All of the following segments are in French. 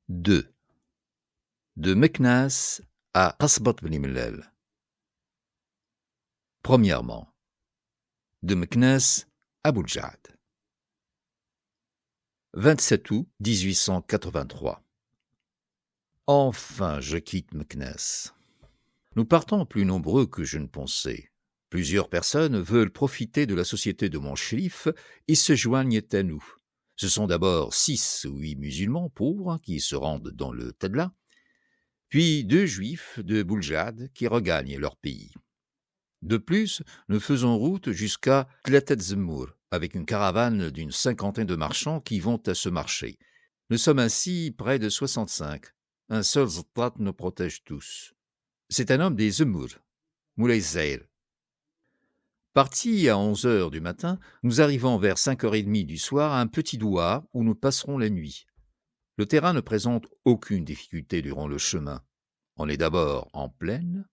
2. De Meknès à Qasbat Bni Mellal. Premièrement, de Meknès à Bouljad. 27 août 1883. Enfin, je quitte Meknès. Nous partons plus nombreux que je ne pensais. Plusieurs personnes veulent profiter de la société de mon shérif et se joignent à nous. Ce sont d'abord 6 ou 8 musulmans pauvres qui se rendent dans le Tadla, puis 2 juifs de Bouljad qui regagnent leur pays. De plus, nous faisons route jusqu'à Tlatet Zemmour avec une caravane d'une 50aine de marchands qui vont à ce marché. Nous sommes ainsi près de 65. Un seul Ztlat nous protège tous. C'est un homme des Zemmour, Moulay Zahir. Partis à 11h du matin, nous arrivons vers 5h30 du soir à un petit douar où nous passerons la nuit. Le terrain ne présente aucune difficulté durant le chemin. On est d'abord en plaine,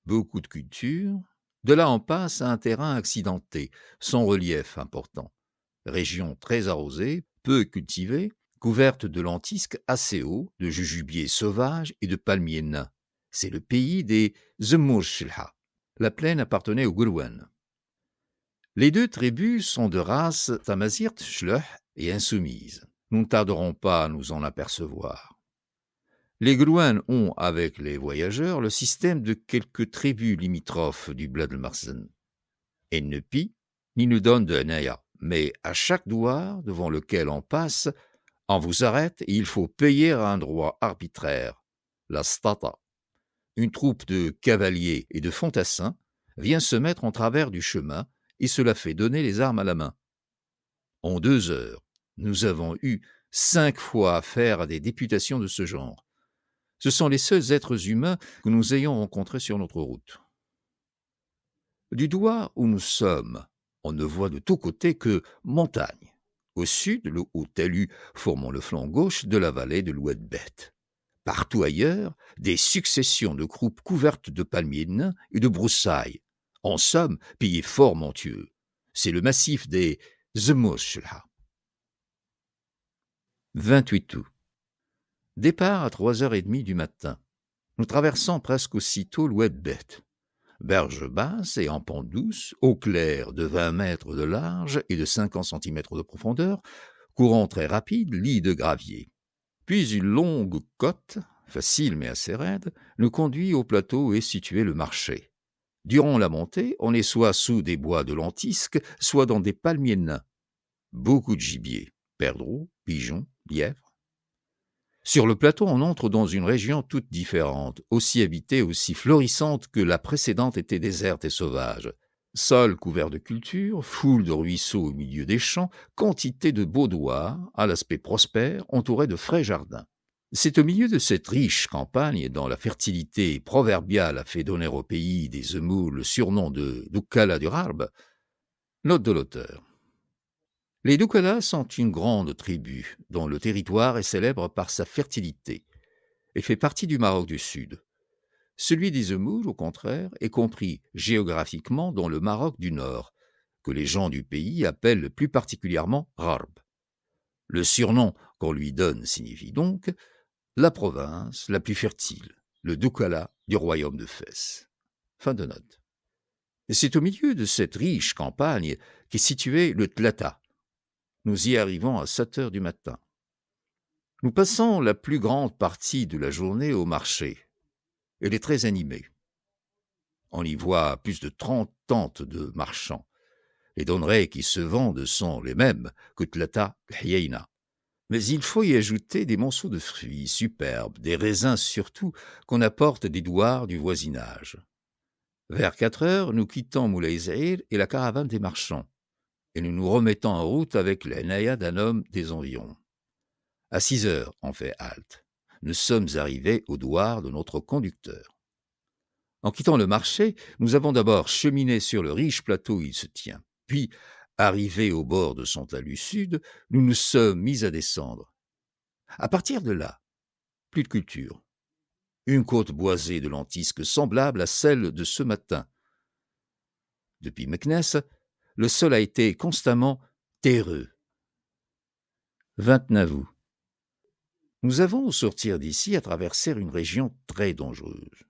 beaucoup de cultures. De là, on passe à un terrain accidenté, sans relief important. Région très arrosée, peu cultivée, couverte de lentisques assez hauts, de jujubiers sauvages et de palmiers nains. C'est le pays des Zemmour Shilha. La plaine appartenait aux Gourouan. Les 2 tribus sont de race Tamazirt, Shluh et insoumise. Nous ne tarderons pas à nous en apercevoir. Les Gourouan ont, avec les voyageurs, le système de quelques tribus limitrophes du Bled el-Marzen. Elles ne pillent ni ne donnent de naya, mais à chaque douar devant lequel on passe, on vous arrête et il faut payer un droit arbitraire, la stata. Une troupe de cavaliers et de fantassins vient se mettre en travers du chemin et cela fait donner les armes à la main. En 2 heures, nous avons eu 5 fois affaire à des députations de ce genre. Ce sont les seuls êtres humains que nous ayons rencontrés sur notre route. Du douar où nous sommes, on ne voit de tous côtés que montagne. Au sud, le haut talus formant le flanc gauche de la vallée de l'Oued-Bet. Partout ailleurs, des successions de croupes couvertes de palmiers nains et de broussailles. En somme, pays fort montueux. C'est le massif des Zemmour Shilha. 28 août. Départ à 3h30 du matin. Nous traversons presque aussitôt l'Oued-Bet. Berge basse et en pente douce, eau claire de 20 mètres de large et de 50 cm de profondeur, courant très rapide, lit de gravier. Puis une longue côte, facile mais assez raide, nous conduit au plateau où est situé le marché. Durant la montée, on est soit sous des bois de lentisques, soit dans des palmiers nains. Beaucoup de gibier, perdreaux, pigeons, lièvres. Sur le plateau, on entre dans une région toute différente, aussi habitée, aussi florissante que la précédente était déserte et sauvage. Sol couvert de cultures, foule de ruisseaux au milieu des champs, quantité de beaux douars, à l'aspect prospère, entourés de frais jardins. C'est au milieu de cette riche campagne, dont la fertilité proverbiale a fait donner au pays des Zemmour le surnom de Doukala du Rarb. Note de l'auteur. Les Doukala sont une grande tribu dont le territoire est célèbre par sa fertilité. Elle fait partie du Maroc du Sud. Celui des Zemmour, au contraire, est compris géographiquement dans le Maroc du Nord, que les gens du pays appellent plus particulièrement Rarb. Le surnom qu'on lui donne signifie donc la province la plus fertile, le Doukala du royaume de Fès. Fin de note. C'est au milieu de cette riche campagne qu'est situé le Tlata. Nous y arrivons à 7h du matin. Nous passons la plus grande partie de la journée au marché. Elle est très animée. On y voit plus de 30 tentes de marchands. Les denrées qui se vendent sont les mêmes que Tlata Hyeina. Mais il faut y ajouter des monceaux de fruits superbes, des raisins surtout, qu'on apporte des douars du voisinage. Vers 4h, nous quittons Moulay Zahir et la caravane des marchands, et nous nous remettons en route avec la naya d'un homme des environs. À 6h, on fait halte. Nous sommes arrivés au douar de notre conducteur. En quittant le marché, nous avons d'abord cheminé sur le riche plateau où il se tient. Puis, arrivés au bord de son talus sud, nous nous sommes mis à descendre. À partir de là, plus de culture. Une côte boisée de lentisques semblable à celle de ce matin. Depuis Meknès, le sol a été constamment terreux. 29 août. Nous avons, au sortir d'ici, à traverser une région très dangereuse.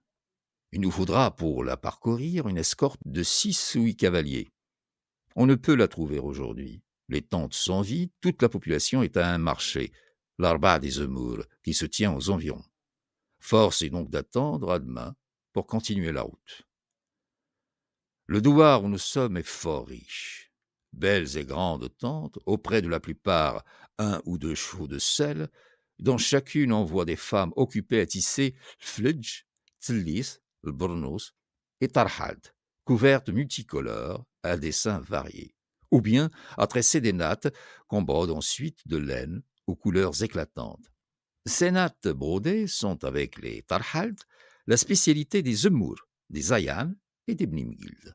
Il nous faudra, pour la parcourir, une escorte de 6 ou 8 cavaliers. On ne peut la trouver aujourd'hui. Les tentes sont vides, toute la population est à un marché, l'Arba des Zemmour, qui se tient aux environs. Force est donc d'attendre à demain pour continuer la route. Le douar où nous sommes est fort riche. Belles et grandes tentes, auprès de la plupart 1 ou 2 chevaux de selle, dans chacune on voit des femmes occupées à tisser l'fledj, tlis, le bornos et tarhalt, couvertes multicolores à dessins variés, ou bien à tresser des nattes qu'on brode ensuite de laine aux couleurs éclatantes. Ces nattes brodées sont, avec les tarhalt, la spécialité des Zemmour, des Ayan et des Bnimgild.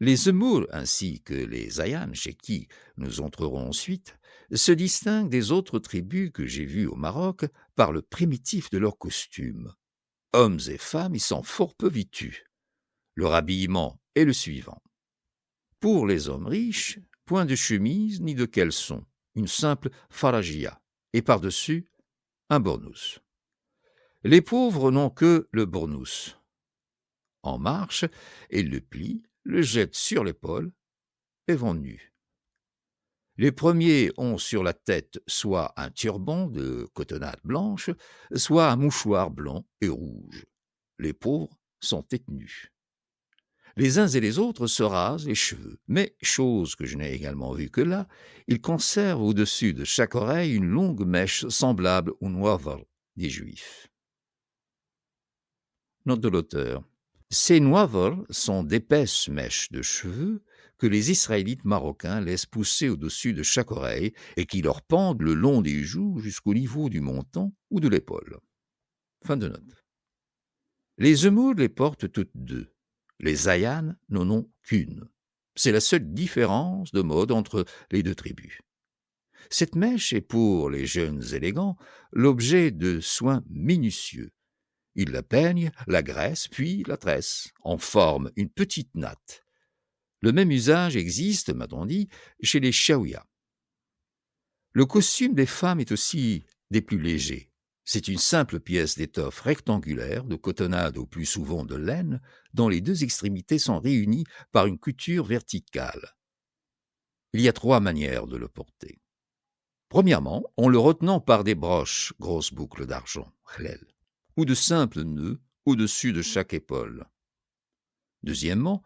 Les Zemmour, ainsi que les Ayan, chez qui nous entrerons ensuite, se distinguent des autres tribus que j'ai vues au Maroc par le primitif de leur costume. Hommes et femmes y sont fort peu vêtus. Leur habillement est le suivant. Pour les hommes riches, point de chemise ni de caleçon, une simple farajia, et par-dessus, un bornous. Les pauvres n'ont que le bornous. En marche, ils le plient, le jettent sur l'épaule et vont nus. Les premiers ont sur la tête soit un turban de cotonnade blanche, soit un mouchoir blanc et rouge. Les pauvres sont têtes nues. Les uns et les autres se rasent les cheveux, mais, chose que je n'ai également vue que là, ils conservent au-dessus de chaque oreille une longue mèche semblable au noivre des Juifs. Note de l'auteur. Ces noivres sont d'épaisses mèches de cheveux que les Israélites marocains laissent pousser au-dessus de chaque oreille et qui leur pendent le long des joues jusqu'au niveau du menton ou de l'épaule. Fin de note. Les Zemmour les portent toutes deux. Les Ayan n'en ont qu'une. C'est la seule différence de mode entre les deux tribus. Cette mèche est pour les jeunes élégants l'objet de soins minutieux. Ils la peignent, la graissent, puis la tressent, en forment une petite natte. Le même usage existe, m'a-t-on dit, chez les Chaouia. Le costume des femmes est aussi des plus légers. C'est une simple pièce d'étoffe rectangulaire, de cotonnade au plus souvent de laine, dont les deux extrémités sont réunies par une couture verticale. Il y a 3 manières de le porter. Premièrement, en le retenant par des broches, grosses boucles d'argent, khlel, ou de simples nœuds au-dessus de chaque épaule. Deuxièmement,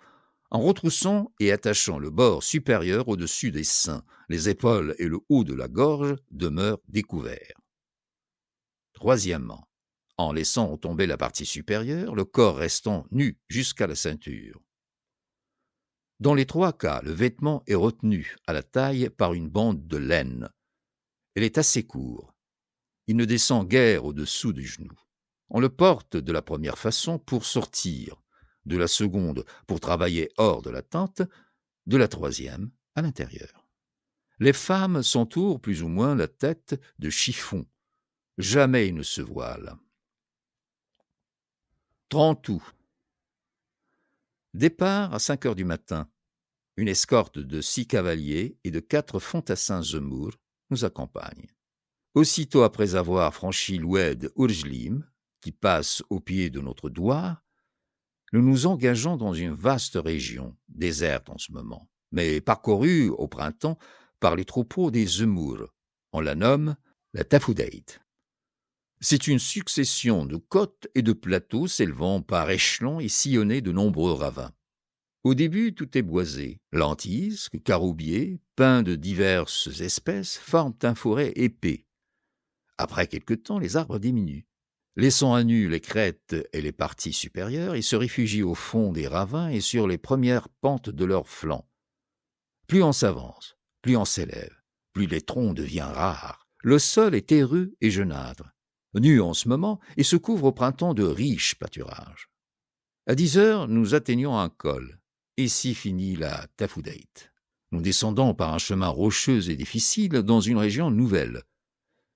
en retroussant et attachant le bord supérieur au-dessus des seins, les épaules et le haut de la gorge demeurent découverts. Troisièmement, en laissant tomber la partie supérieure, le corps restant nu jusqu'à la ceinture. Dans les 3 cas, le vêtement est retenu à la taille par une bande de laine. Elle est assez courte. Il ne descend guère au-dessous du genou. On le porte de la première façon pour sortir, de la seconde pour travailler hors de la tente, de la troisième à l'intérieur. Les femmes s'entourent plus ou moins la tête de chiffon. Jamais ils ne se voilent. 30 août. Départ à 5 heures du matin. Une escorte de 6 cavaliers et de 4 fantassins Zemmour nous accompagne. Aussitôt après avoir franchi l'oued Urjlim, qui passe au pied de notre douar, nous nous engageons dans une vaste région, déserte en ce moment, mais parcourue au printemps par les troupeaux des Zemmour. On la nomme la Tafoudait. C'est une succession de côtes et de plateaux s'élevant par échelons et sillonnés de nombreux ravins. Au début, tout est boisé. Lentisques, caroubiers, pins de diverses espèces forment un forêt épais. Après quelque temps, les arbres diminuent. Laissant à nu les crêtes et les parties supérieures, ils se réfugient au fond des ravins et sur les premières pentes de leurs flancs. Plus on s'avance, plus on s'élève, plus les troncs deviennent rares. Le sol est terreux et jaunâtre. Nu en ce moment, et se couvre au printemps de riches pâturages. À 10 heures, nous atteignons un col. Ici finit la Tafoudait. Nous descendons par un chemin rocheux et difficile dans une région nouvelle.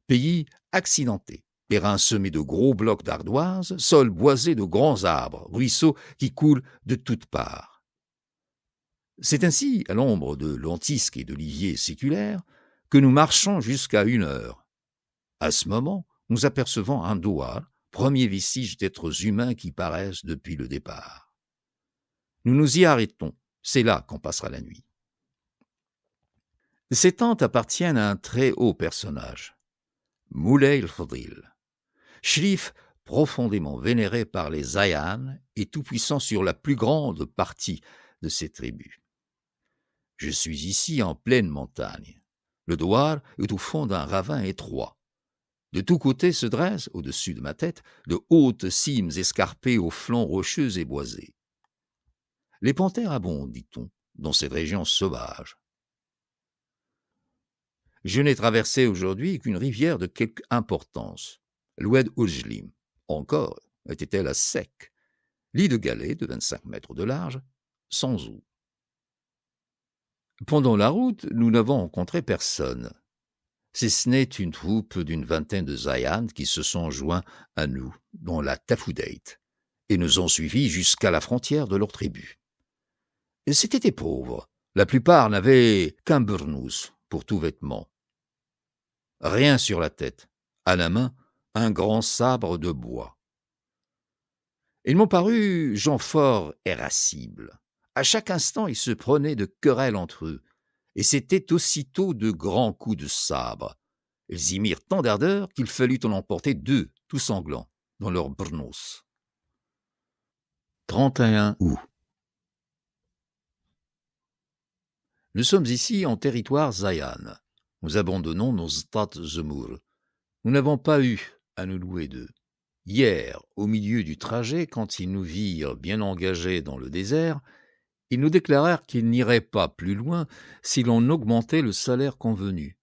Pays accidenté, terrain semé de gros blocs d'ardoises, sol boisé de grands arbres, ruisseaux qui coulent de toutes parts. C'est ainsi, à l'ombre de lentisques et d'oliviers séculaires, que nous marchons jusqu'à 1 heure. À ce moment, nous apercevons un douar, premier vestige d'êtres humains qui paraissent depuis le départ. Nous nous y arrêtons, c'est là qu'on passera la nuit. Ces tentes appartiennent à un très haut personnage, Moulay el-Fadil, shrif profondément vénéré par les Zayan et tout-puissant sur la plus grande partie de ces tribus. Je suis ici en pleine montagne. Le douar est au fond d'un ravin étroit. De tous côtés se dressent, au-dessus de ma tête, de hautes cimes escarpées aux flancs rocheux et boisés. Les panthères abondent, dit-on, dans cette région sauvage. Je n'ai traversé aujourd'hui qu'une rivière de quelque importance, l'Oued Oujlim. Encore était-elle à sec, lit de galets de 25 mètres de large, sans eau. Pendant la route, nous n'avons rencontré personne, si ce n'est une troupe d'une vingtaine de Zayan qui se sont joints à nous dans la Tafoudate et nous ont suivis jusqu'à la frontière de leur tribu. C'étaient des pauvres. La plupart n'avaient qu'un burnous pour tout vêtement. Rien sur la tête. À la main, un grand sabre de bois. Ils m'ont paru gens forts irascibles. À chaque instant, ils se prenaient de querelles entre eux, et c'étaient aussitôt de grands coups de sabre. Ils y mirent tant d'ardeur qu'il fallut en emporter 2, tout sanglants, dans leur burnous. 31 août. Nous sommes ici en territoire Zayan. Nous abandonnons nos Stat Zemmour. Nous n'avons pas eu à nous louer d'eux. Hier, au milieu du trajet, quand ils nous virent bien engagés dans le désert, ils nous déclarèrent qu'ils n'iraient pas plus loin si l'on augmentait le salaire convenu.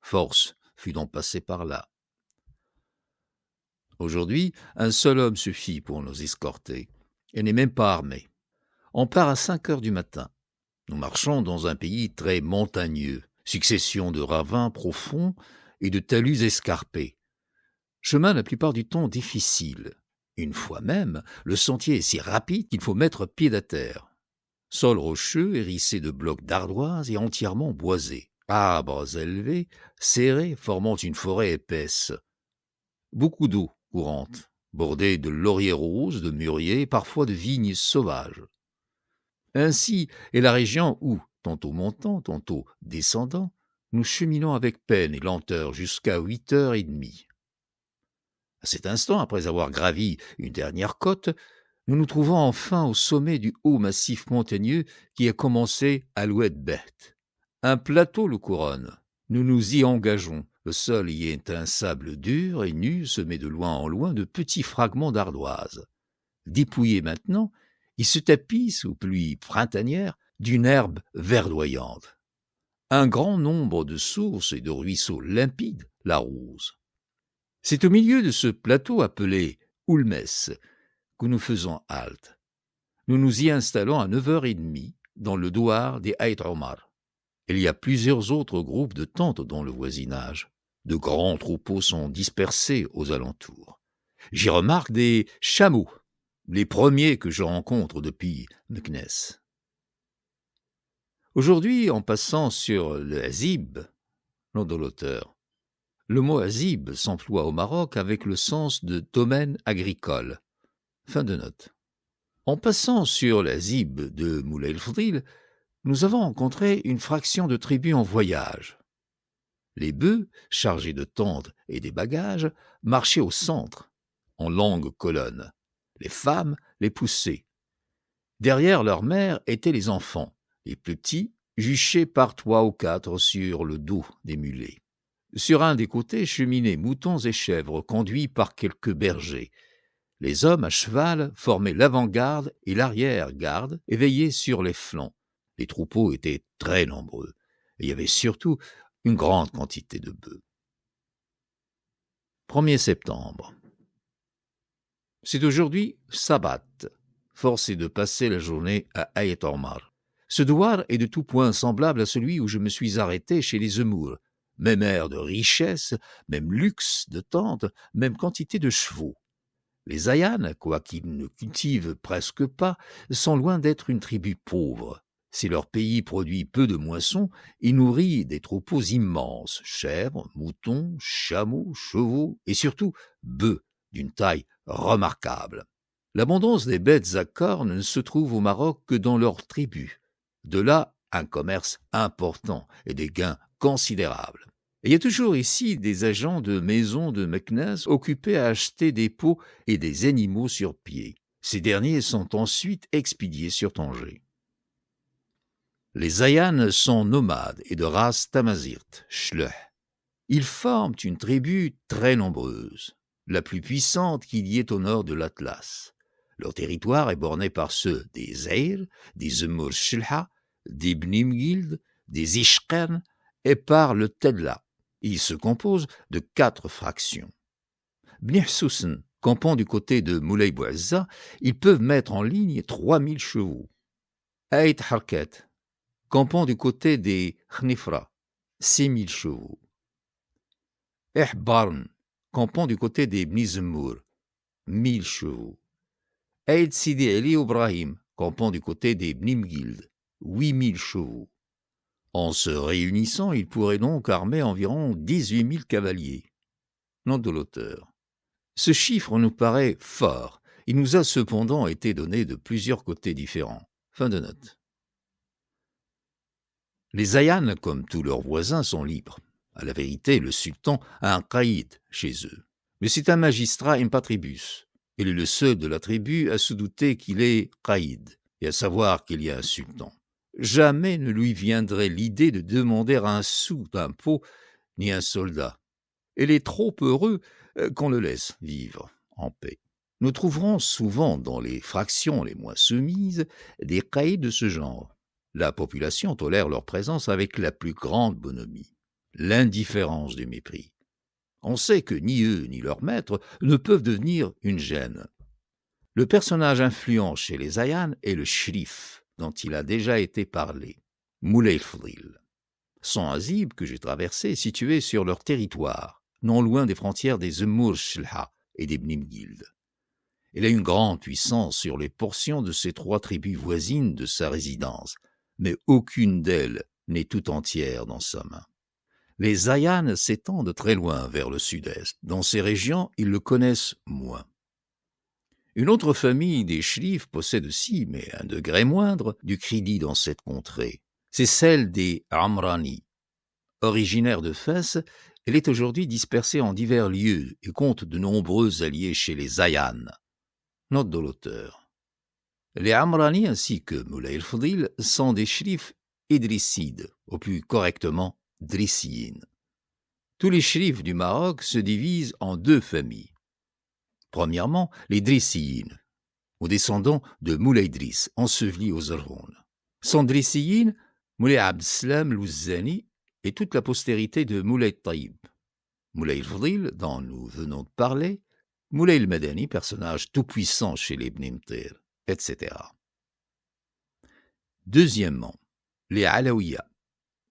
Force fut d'en passer par là. Aujourd'hui, un seul homme suffit pour nous escorter, et n'est même pas armé. On part à 5 heures du matin. Nous marchons dans un pays très montagneux, succession de ravins profonds et de talus escarpés. Chemin la plupart du temps difficile. Une fois même, le sentier est si rapide qu'il faut mettre pied à terre. Sol rocheux hérissé de blocs d'ardoise et entièrement boisé. Arbres élevés, serrés, formant une forêt épaisse. Beaucoup d'eau courante, bordée de lauriers roses, de mûriers, parfois de vignes sauvages. Ainsi est la région où, tantôt montant, tantôt descendant, nous cheminons avec peine et lenteur jusqu'à 8h30. À cet instant, après avoir gravi une dernière côte, nous nous trouvons enfin au sommet du haut massif montagneux qui a commencé à l'Oued Bet. Un plateau le couronne. Nous nous y engageons. Le sol y est un sable dur et nu, semé de loin en loin de petits fragments d'ardoise. Dépouillés maintenant, il se tapisse aux pluies printanières d'une herbe verdoyante. Un grand nombre de sources et de ruisseaux limpides l'arrosent. C'est au milieu de ce plateau appelé Oulmès que nous faisons halte. Nous nous y installons à 9h30 dans le douar des Haït Omar. Il y a plusieurs autres groupes de tentes dans le voisinage. De grands troupeaux sont dispersés aux alentours. J'y remarque des chameaux, les premiers que je rencontre depuis Meknès. Aujourd'hui, en passant sur le Hazib, nom de l'auteur, le mot Hazib s'emploie au Maroc avec le sens de domaine agricole. Fin de note. En passant sur l'Azib de Moulay el-Fadil, nous avons rencontré une fraction de tribus en voyage. Les bœufs, chargés de tentes et des bagages, marchaient au centre, en longues colonnes. Les femmes les poussaient. Derrière leurs mères étaient les enfants, les plus petits, juchés par 3 ou 4 sur le dos des mulets. Sur un des côtés cheminaient moutons et chèvres conduits par quelques bergers. Les hommes à cheval formaient l'avant-garde et l'arrière-garde et veillaient sur les flancs. Les troupeaux étaient très nombreux et il y avait surtout une grande quantité de bœufs. 1er septembre. C'est aujourd'hui Sabbat. Force est de passer la journée à Haït Omar. Ce douar est de tout point semblable à celui où je me suis arrêté chez les Zemour. Même air de richesse, même luxe de tentes, même quantité de chevaux. Les Zayan, quoiqu'ils ne cultivent presque pas, sont loin d'être une tribu pauvre. Si leur pays produit peu de moissons, il nourrit des troupeaux immenses, chèvres, moutons, chameaux, chevaux et surtout bœufs d'une taille remarquable. L'abondance des bêtes à cornes ne se trouve au Maroc que dans leurs tribus. De là, un commerce important et des gains considérables. Et il y a toujours ici des agents de maisons de Meknès occupés à acheter des peaux et des animaux sur pied. Ces derniers sont ensuite expédiés sur Tanger. Les Ayanes sont nomades et de race tamazirt, Shleh. Ils forment une tribu très nombreuse, la plus puissante qu'il y ait au nord de l'Atlas. Leur territoire est borné par ceux des Zayr, des Zemmour Shilha, des Bnimgild, des Ishqern et par le Tedla. Il se compose de 4 fractions. Bni Soussen, campant du côté de Moulay Bouazza, ils peuvent mettre en ligne 3000 chevaux. Aït Harket, campant du côté des Khnifra, 6000 chevaux. Ehbarn, campant du côté des Bni Zemmour, 1000 chevaux. Aïd Sidi Ali Ibrahim, campant du côté des Bnimgild, 8000 chevaux. En se réunissant, ils pourraient donc armer environ 18 000 cavaliers. Note de l'auteur. Ce chiffre nous paraît fort. Il nous a cependant été donné de plusieurs côtés différents. Fin de note. Les Ayanes, comme tous leurs voisins, sont libres. À la vérité, le sultan a un caïd chez eux. Mais c'est un magistrat impatribus. Il est le seul de la tribu à se douter qu'il est caïd et à savoir qu'il y a un sultan. Jamais ne lui viendrait l'idée de demander un sou d'impôt ni un soldat. Il est trop heureux qu'on le laisse vivre en paix. Nous trouverons souvent dans les fractions les moins soumises des caïds de ce genre. La population tolère leur présence avec la plus grande bonhomie, l'indifférence du mépris. On sait que ni eux ni leur maître ne peuvent devenir une gêne. Le personnage influent chez les Ayanes est le shrif, dont il a déjà été parlé, Moulay Fdil. Son azib que j'ai traversé est situé sur leur territoire, non loin des frontières des Zemmour Shilha et des Bnimgild. Il a une grande puissance sur les portions de ces 3 tribus voisines de sa résidence, mais aucune d'elles n'est tout entière dans sa main. Les Ayanes s'étendent très loin vers le sud-est. Dans ces régions, ils le connaissent moins. Une autre famille des Shrifs possède aussi, mais à un degré moindre, du crédit dans cette contrée. C'est celle des Amrani. Originaire de Fès, elle est aujourd'hui dispersée en divers lieux et compte de nombreux alliés chez les Ayanes. Note de l'auteur. Les Amrani ainsi que Moulay Fdil sont des Shrifs idrissides, ou plus correctement Drissiyin. Tous les Shrifs du Maroc se divisent en 2 familles. Premièrement, les Drissiyin, aux descendants de Moulay Driss, ensevelis aux Zarhoun. Sans Drissiyin, Moulay Abdeslam Louzani et toute la postérité de Moulay Taïb. Moulay Fdil, dont nous venons de parler, Moulay el-Madani, personnage tout-puissant chez les Bnimtir, etc. Deuxièmement, les Alaouia,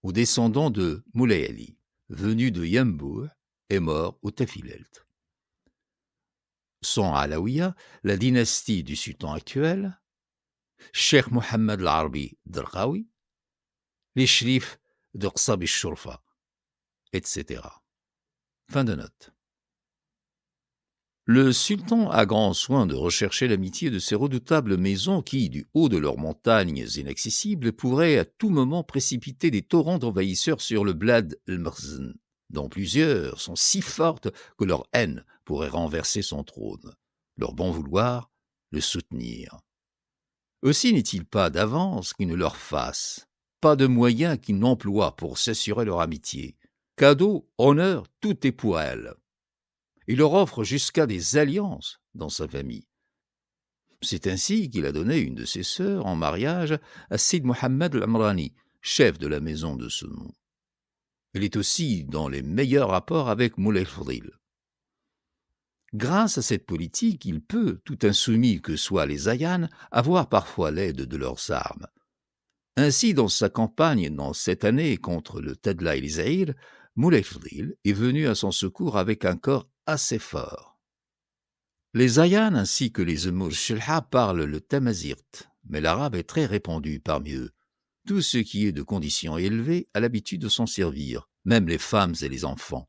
aux descendants de Moulay Ali, venus de Yambour et morts au Tafilelt. Sans Alaouia, la dynastie du sultan actuel, Cheikh Mohammed al-Arabi Darqawi, les Shrifs de Qsab al-Shurfa, etc. Fin de note. Le sultan a grand soin de rechercher l'amitié de ces redoutables maisons qui, du haut de leurs montagnes inaccessibles, pourraient à tout moment précipiter des torrents d'envahisseurs sur le Blad el-Merzn, dont plusieurs sont si fortes que leur haine pourrait renverser son trône, leur bon vouloir le soutenir. Aussi n'est-il pas d'avance qu'ils ne leur fassent, pas de moyens qu'ils n'emploient pour s'assurer leur amitié. Cadeau, honneur, tout est pour elle. Il leur offre jusqu'à des alliances dans sa famille. C'est ainsi qu'il a donné une de ses sœurs en mariage à Sid Mohammed al-Amrani, chef de la maison de ce nom. Elle est aussi dans les meilleurs rapports avec Moulay Fdil. Grâce à cette politique, il peut, tout insoumis que soient les Ayanes, avoir parfois l'aide de leurs armes. Ainsi, dans sa campagne dans cette année contre le Tadla et les Zahir, Moulay Fdil est venu à son secours avec un corps assez fort. Les Ayanes ainsi que les Zemmour Shilha parlent le tamazirt, mais l'arabe est très répandu parmi eux. Tout ce qui est de condition élevée a l'habitude de s'en servir, même les femmes et les enfants.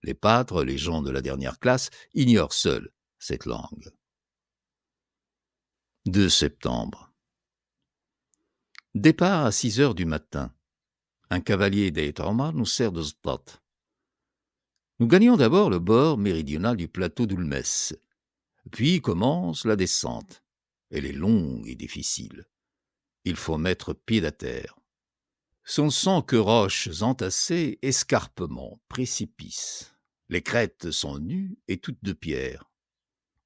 Les pâtres, les gens de la dernière classe, ignorent seuls cette langue. 2 septembre. Départ à 6 heures du matin. Un cavalier d'Eit Omar nous sert de Ztat. Nous gagnons d'abord le bord méridional du plateau d'Oulmès. Puis commence la descente. Elle est longue et difficile. Il faut mettre pied à terre. Ce ne sont que roches entassées, escarpements, précipices. Les crêtes sont nues et toutes de pierre.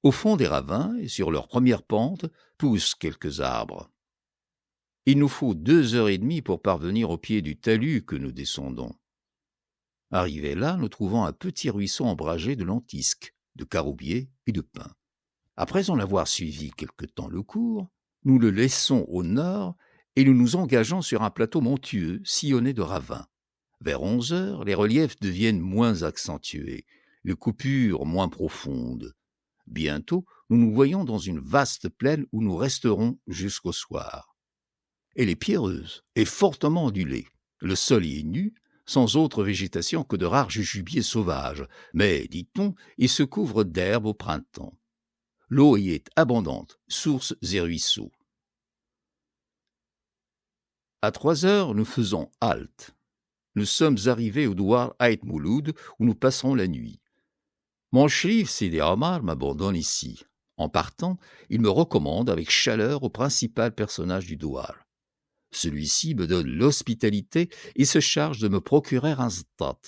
Au fond des ravins et sur leur première pente poussent quelques arbres. Il nous faut 2 heures et demie pour parvenir au pied du talus que nous descendons. Arrivés là, nous trouvons un petit ruisseau ombragé de lentisques, de caroubiers et de pins. Après en avoir suivi quelque temps le cours, nous le laissons au nord et nous nous engageons sur un plateau montueux sillonné de ravins. Vers 11 heures, les reliefs deviennent moins accentués, les coupures moins profondes. Bientôt, nous nous voyons dans une vaste plaine où nous resterons jusqu'au soir. Elle est pierreuse et fortement ondulée. Le sol y est nu, sans autre végétation que de rares jujubiers sauvages, mais, dit-on, il se couvre d'herbe au printemps. L'eau y est abondante, sources et ruisseaux. À 3 heures, nous faisons halte. Nous sommes arrivés au douar Ait Mouloud, où nous passerons la nuit. Mon chérif Sidi Omar m'abandonne ici. En partant, il me recommande avec chaleur au principal personnage du douar. Celui-ci me donne l'hospitalité et se charge de me procurer un ztat.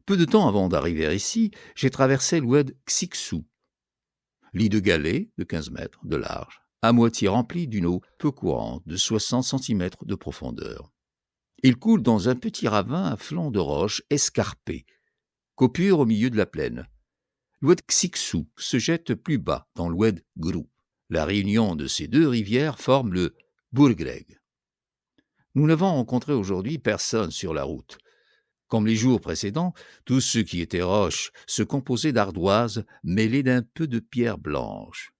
Peu de temps avant d'arriver ici, j'ai traversé l'oued Xiksou, lit de galets de 15 mètres de large, à moitié rempli d'une eau peu courante de 60 centimètres de profondeur. Il coule dans un petit ravin à flanc de roche escarpé, coupure au milieu de la plaine. L'oued Xiksou se jette plus bas dans l'oued Grou. La réunion de ces 2 rivières forme le Bourgreg. Nous n'avons rencontré aujourd'hui personne sur la route. Comme les jours précédents, tout ce qui était roche se composait d'ardoises mêlées d'un peu de pierre blanche.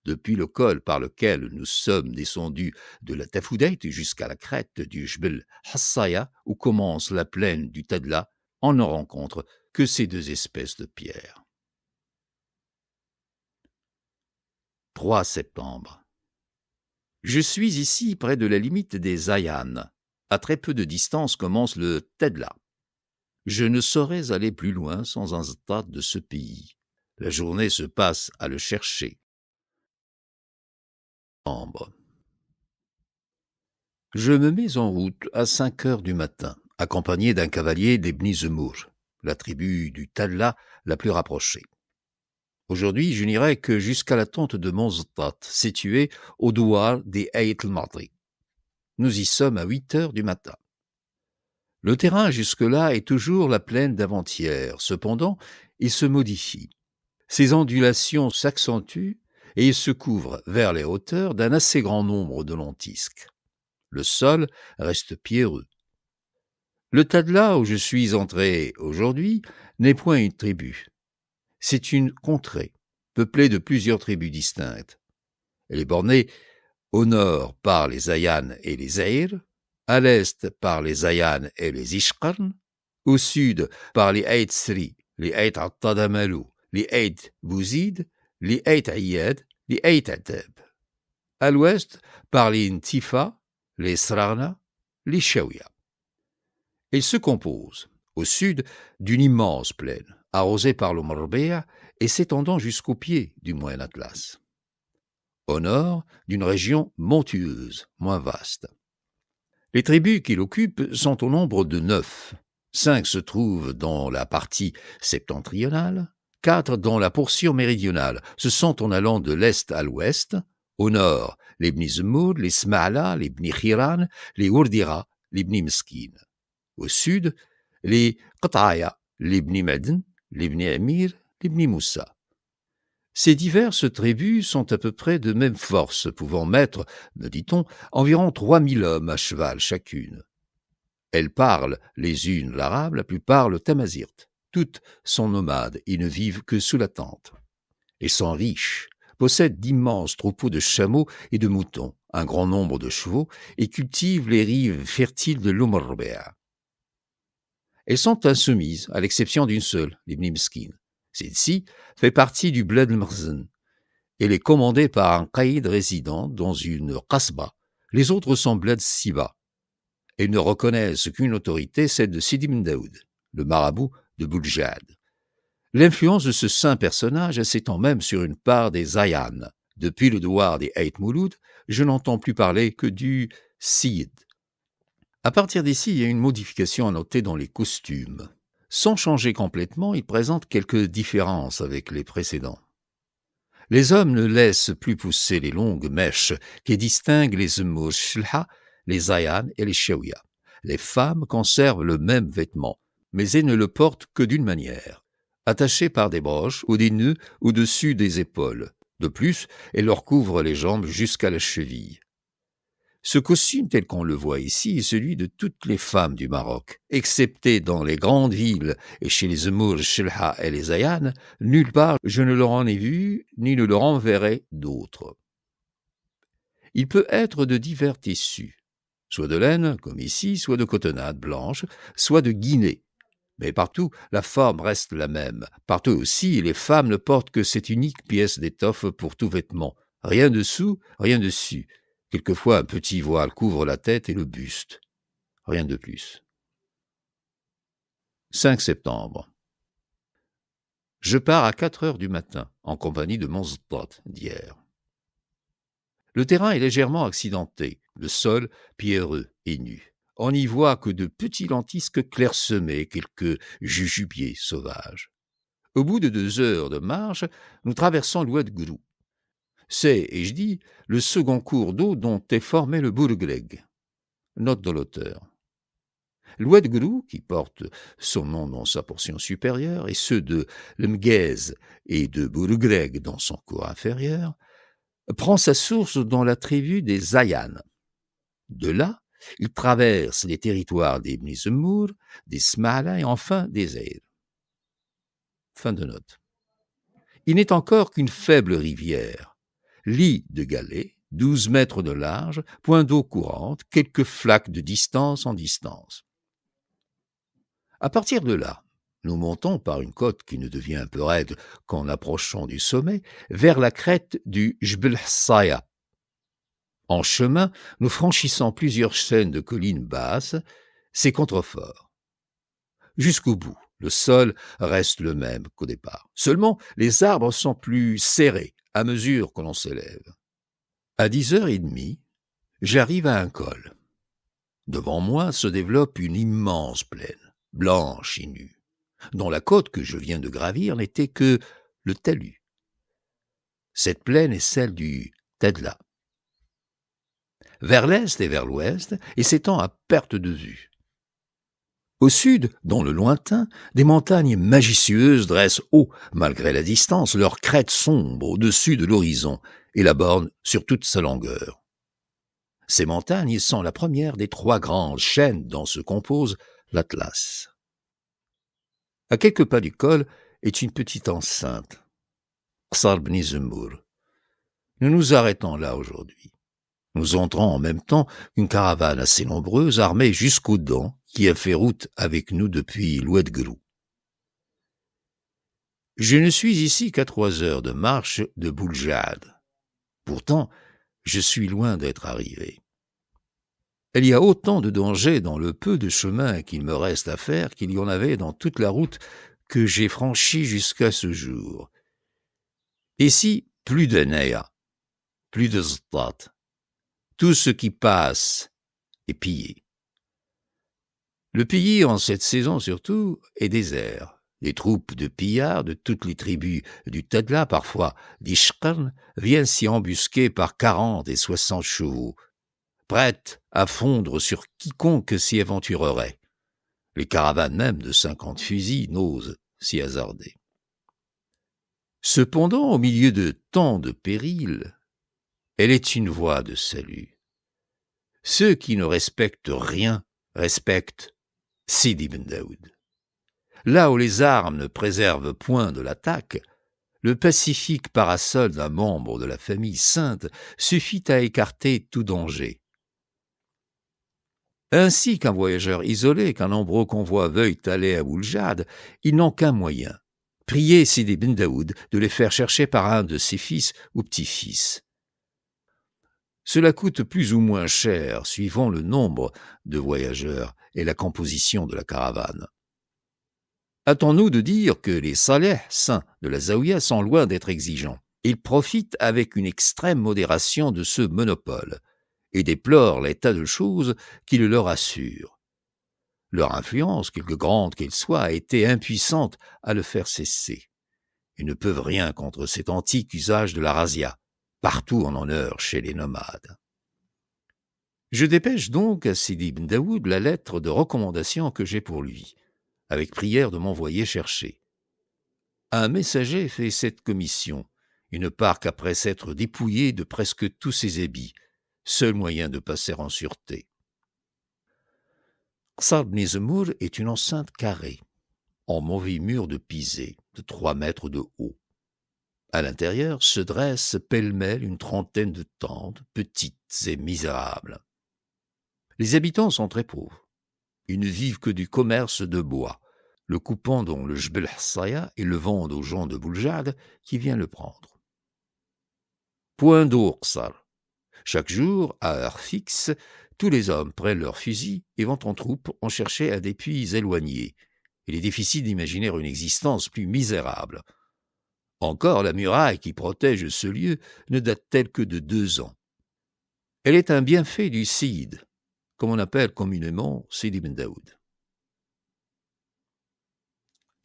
Depuis le col par lequel nous sommes descendus de la Tafoudait jusqu'à la crête du Jbel Hassaya, où commence la plaine du Tadla, on ne rencontre que ces 2 espèces de pierres. 3 septembre. Je suis ici près de la limite des Ayanes. À très peu de distance commence le Tadla. Je ne saurais aller plus loin sans un stade de ce pays. La journée se passe à le chercher. Je me mets en route à 5 heures du matin, accompagné d'un cavalier des Bni Zemour, la tribu du Tadla la plus rapprochée. Aujourd'hui, je n'irai que jusqu'à la tente de Monztat, située au douar des Ait el-Madri. Nous y sommes à 8 heures du matin. Le terrain jusque-là est toujours la plaine d'avant-hier. Cependant, il se modifie. Ses ondulations s'accentuent et il se couvre vers les hauteurs d'un assez grand nombre de lentisques. Le sol reste pierreux. Le Tadla où je suis entré aujourd'hui n'est point une tribu. C'est une contrée, peuplée de plusieurs tribus distinctes. Elle est bornée au nord par les Ayanes et les Zaïr, à l'est par les Ayanes et les Ishqarn, au sud par les Ait Sri, les Ait Attadamalou, les Ait Bouzid, les Ait Ayyad, les Ait Ateb. À l'ouest par les Ntifa, les Srarna, les Shaouia. Elle se compose, au sud, d'une immense plaine, arrosée par le Morbea et s'étendant jusqu'au pied du Moyen Atlas. Au nord, d'une région montueuse, moins vaste. Les tribus qui l'occupent sont au nombre de 9. 5 se trouvent dans la partie septentrionale, 4 dans la portion méridionale. Ce sont en allant de l'est à l'ouest. Au nord, les Bni Zemour, les Sma'ala, les Bni Khiran, les Ourdira, les Bni Meskin. Au sud, les Qat'aya, les Bni Madin, les Bni Amir, les Bni Moussa. Ces diverses tribus sont à peu près de même force, pouvant mettre, me dit-on, environ 3000 hommes à cheval chacune. Elles parlent les unes l'arabe, la plupart le tamazirt. Toutes sont nomades et ne vivent que sous la tente. Elles sont riches, possède d'immenses troupeaux de chameaux et de moutons, un grand nombre de chevaux, et cultive les rives fertiles de l'Oumarbea. Elles sont insoumises, à l'exception d'une seule, l'Ibn Miskin. Celle-ci fait partie du Bled al-Mkhzen. Elle est commandée par un caïd résident dans une qasba. Les autres sont Bled Siba. Elles ne reconnaissent qu'une autorité, celle de Sidi ibn Daoud, le marabout de Bouljad. L'influence de ce saint personnage s'étend même sur une part des Ayans. Depuis le douar des Ait Mouloud, je n'entends plus parler que du Sid. À partir d'ici, il y a une modification à noter dans les costumes. Sans changer complètement, il présente quelques différences avec les précédents. Les hommes ne laissent plus pousser les longues mèches qui distinguent les Zmour Shlha, les Ayans et les Shawiya. Les femmes conservent le même vêtement, mais elles ne le portent que d'une manière, attaché par des broches ou des nœuds au-dessus des épaules. De plus, elles leur couvrent les jambes jusqu'à la cheville. Ce costume tel qu'on le voit ici est celui de toutes les femmes du Maroc, excepté dans les grandes villes et chez les Zmour Shlha et les Ayans, nulle part je ne leur en ai vu ni ne leur en verrai d'autres. Il peut être de divers tissus, soit de laine, comme ici, soit de cotonnade blanche, soit de guinée. Mais partout, la forme reste la même. Partout aussi, les femmes ne portent que cette unique pièce d'étoffe pour tout vêtement. Rien dessous, rien dessus. Quelquefois, un petit voile couvre la tête et le buste. Rien de plus. 5 septembre. Je pars à 4 heures du matin, en compagnie de mon Ztot d'hier. Le terrain est légèrement accidenté, le sol pierreux et nu. On n'y voit que de petits lentisques clairsemés, quelques jujubiers sauvages. Au bout de 2 heures de marche, nous traversons l'Oued Grou. C'est, et je dis, le second cours d'eau dont est formé le Bourgreg. Note de l'auteur. L'Oued Grou, qui porte son nom dans sa portion supérieure, et ceux de l'Mguez et de Bourgreg dans son cours inférieur, prend sa source dans la tribu des Ayans. De là, il traverse les territoires des Ibn Zmour, des Smala et enfin des Eir. Fin de note. Il n'est encore qu'une faible rivière, lit de galets, 12 mètres de large, point d'eau courante, quelques flaques de distance en distance. À partir de là, nous montons par une côte qui ne devient un peu raide qu'en approchant du sommet, vers la crête du Jbel Hsaya. En chemin, nous franchissons plusieurs chaînes de collines basses, ces contreforts. Jusqu'au bout, le sol reste le même qu'au départ. Seulement, les arbres sont plus serrés à mesure que l'on s'élève. À 10h30, j'arrive à un col. Devant moi se développe une immense plaine, blanche et nue, dont la côte que je viens de gravir n'était que le talus. Cette plaine est celle du Tadla. Vers l'est et vers l'ouest, et s'étend à perte de vue. Au sud, dans le lointain, des montagnes majestueuses dressent haut, malgré la distance, leurs crêtes sombres au-dessus de l'horizon, et la borne sur toute sa longueur. Ces montagnes sont la première des 3 grandes chaînes dont se compose l'Atlas. À quelques pas du col est une petite enceinte, Qsar Bni Zmour. Nous nous arrêtons là aujourd'hui. Nous entrons en même temps qu'une caravane assez nombreuse, armée jusqu'aux dents, qui a fait route avec nous depuis l'Oued Grou. Je ne suis ici qu'à 3 heures de marche de Bouljad. Pourtant, je suis loin d'être arrivé. Il y a autant de dangers dans le peu de chemin qu'il me reste à faire qu'il y en avait dans toute la route que j'ai franchie jusqu'à ce jour. Ici, plus de Néa, plus de Ztat. Tout ce qui passe est pillé. Le pays, en cette saison surtout, est désert. Les troupes de pillards de toutes les tribus du Tadla, parfois d'Ishqarn, viennent s'y embusquer par 40 et 60 chevaux, prêtes à fondre sur quiconque s'y aventurerait. Les caravanes même de 50 fusils n'osent s'y hasarder. Cependant, au milieu de tant de périls, elle est une voie de salut. Ceux qui ne respectent rien respectent Sidi ibn Daoud. Là où les armes ne préservent point de l'attaque, le pacifique parasol d'un membre de la famille sainte suffit à écarter tout danger. Ainsi qu'un voyageur isolé, qu'un nombreux convoi veuille aller à Bouljad, ils n'ont qu'un moyen, prier Sidi Ben Daoud de les faire chercher par un de ses fils ou petits-fils. Cela coûte plus ou moins cher, suivant le nombre de voyageurs et la composition de la caravane. Hâtons-nous de dire que les saleh saints de la Zaouïa sont loin d'être exigeants. Ils profitent avec une extrême modération de ce monopole et déplorent l'état de choses qui le leur assure. Leur influence, quelque grande qu'elle soit, a été impuissante à le faire cesser. Ils ne peuvent rien contre cet antique usage de la razzia, partout en honneur chez les nomades. Je dépêche donc à Sidi Ben Daoud la lettre de recommandation que j'ai pour lui, avec prière de m'envoyer chercher. Un messager fait cette commission. Il ne part qu'après s'être dépouillé de presque tous ses habits, seul moyen de passer en sûreté. Qsar Bni Zemour est une enceinte carrée, en mauvais mur de pisé, de 3 mètres de haut. À l'intérieur se dressent pêle-mêle une trentaine de tentes, petites et misérables. Les habitants sont très pauvres. Ils ne vivent que du commerce de bois, le coupant dans le Jbel Hassaya et le vendent aux gens de Bouljad qui viennent le prendre. Point d'eau, Qsar. Chaque jour, à heure fixe, tous les hommes prennent leurs fusils et vont en troupe en chercher à des puits éloignés. Il est difficile d'imaginer une existence plus misérable. Encore, la muraille qui protège ce lieu ne date-t-elle que de 2 ans. Elle est un bienfait du Cid, comme on appelle communément Sidi Ben Daoud.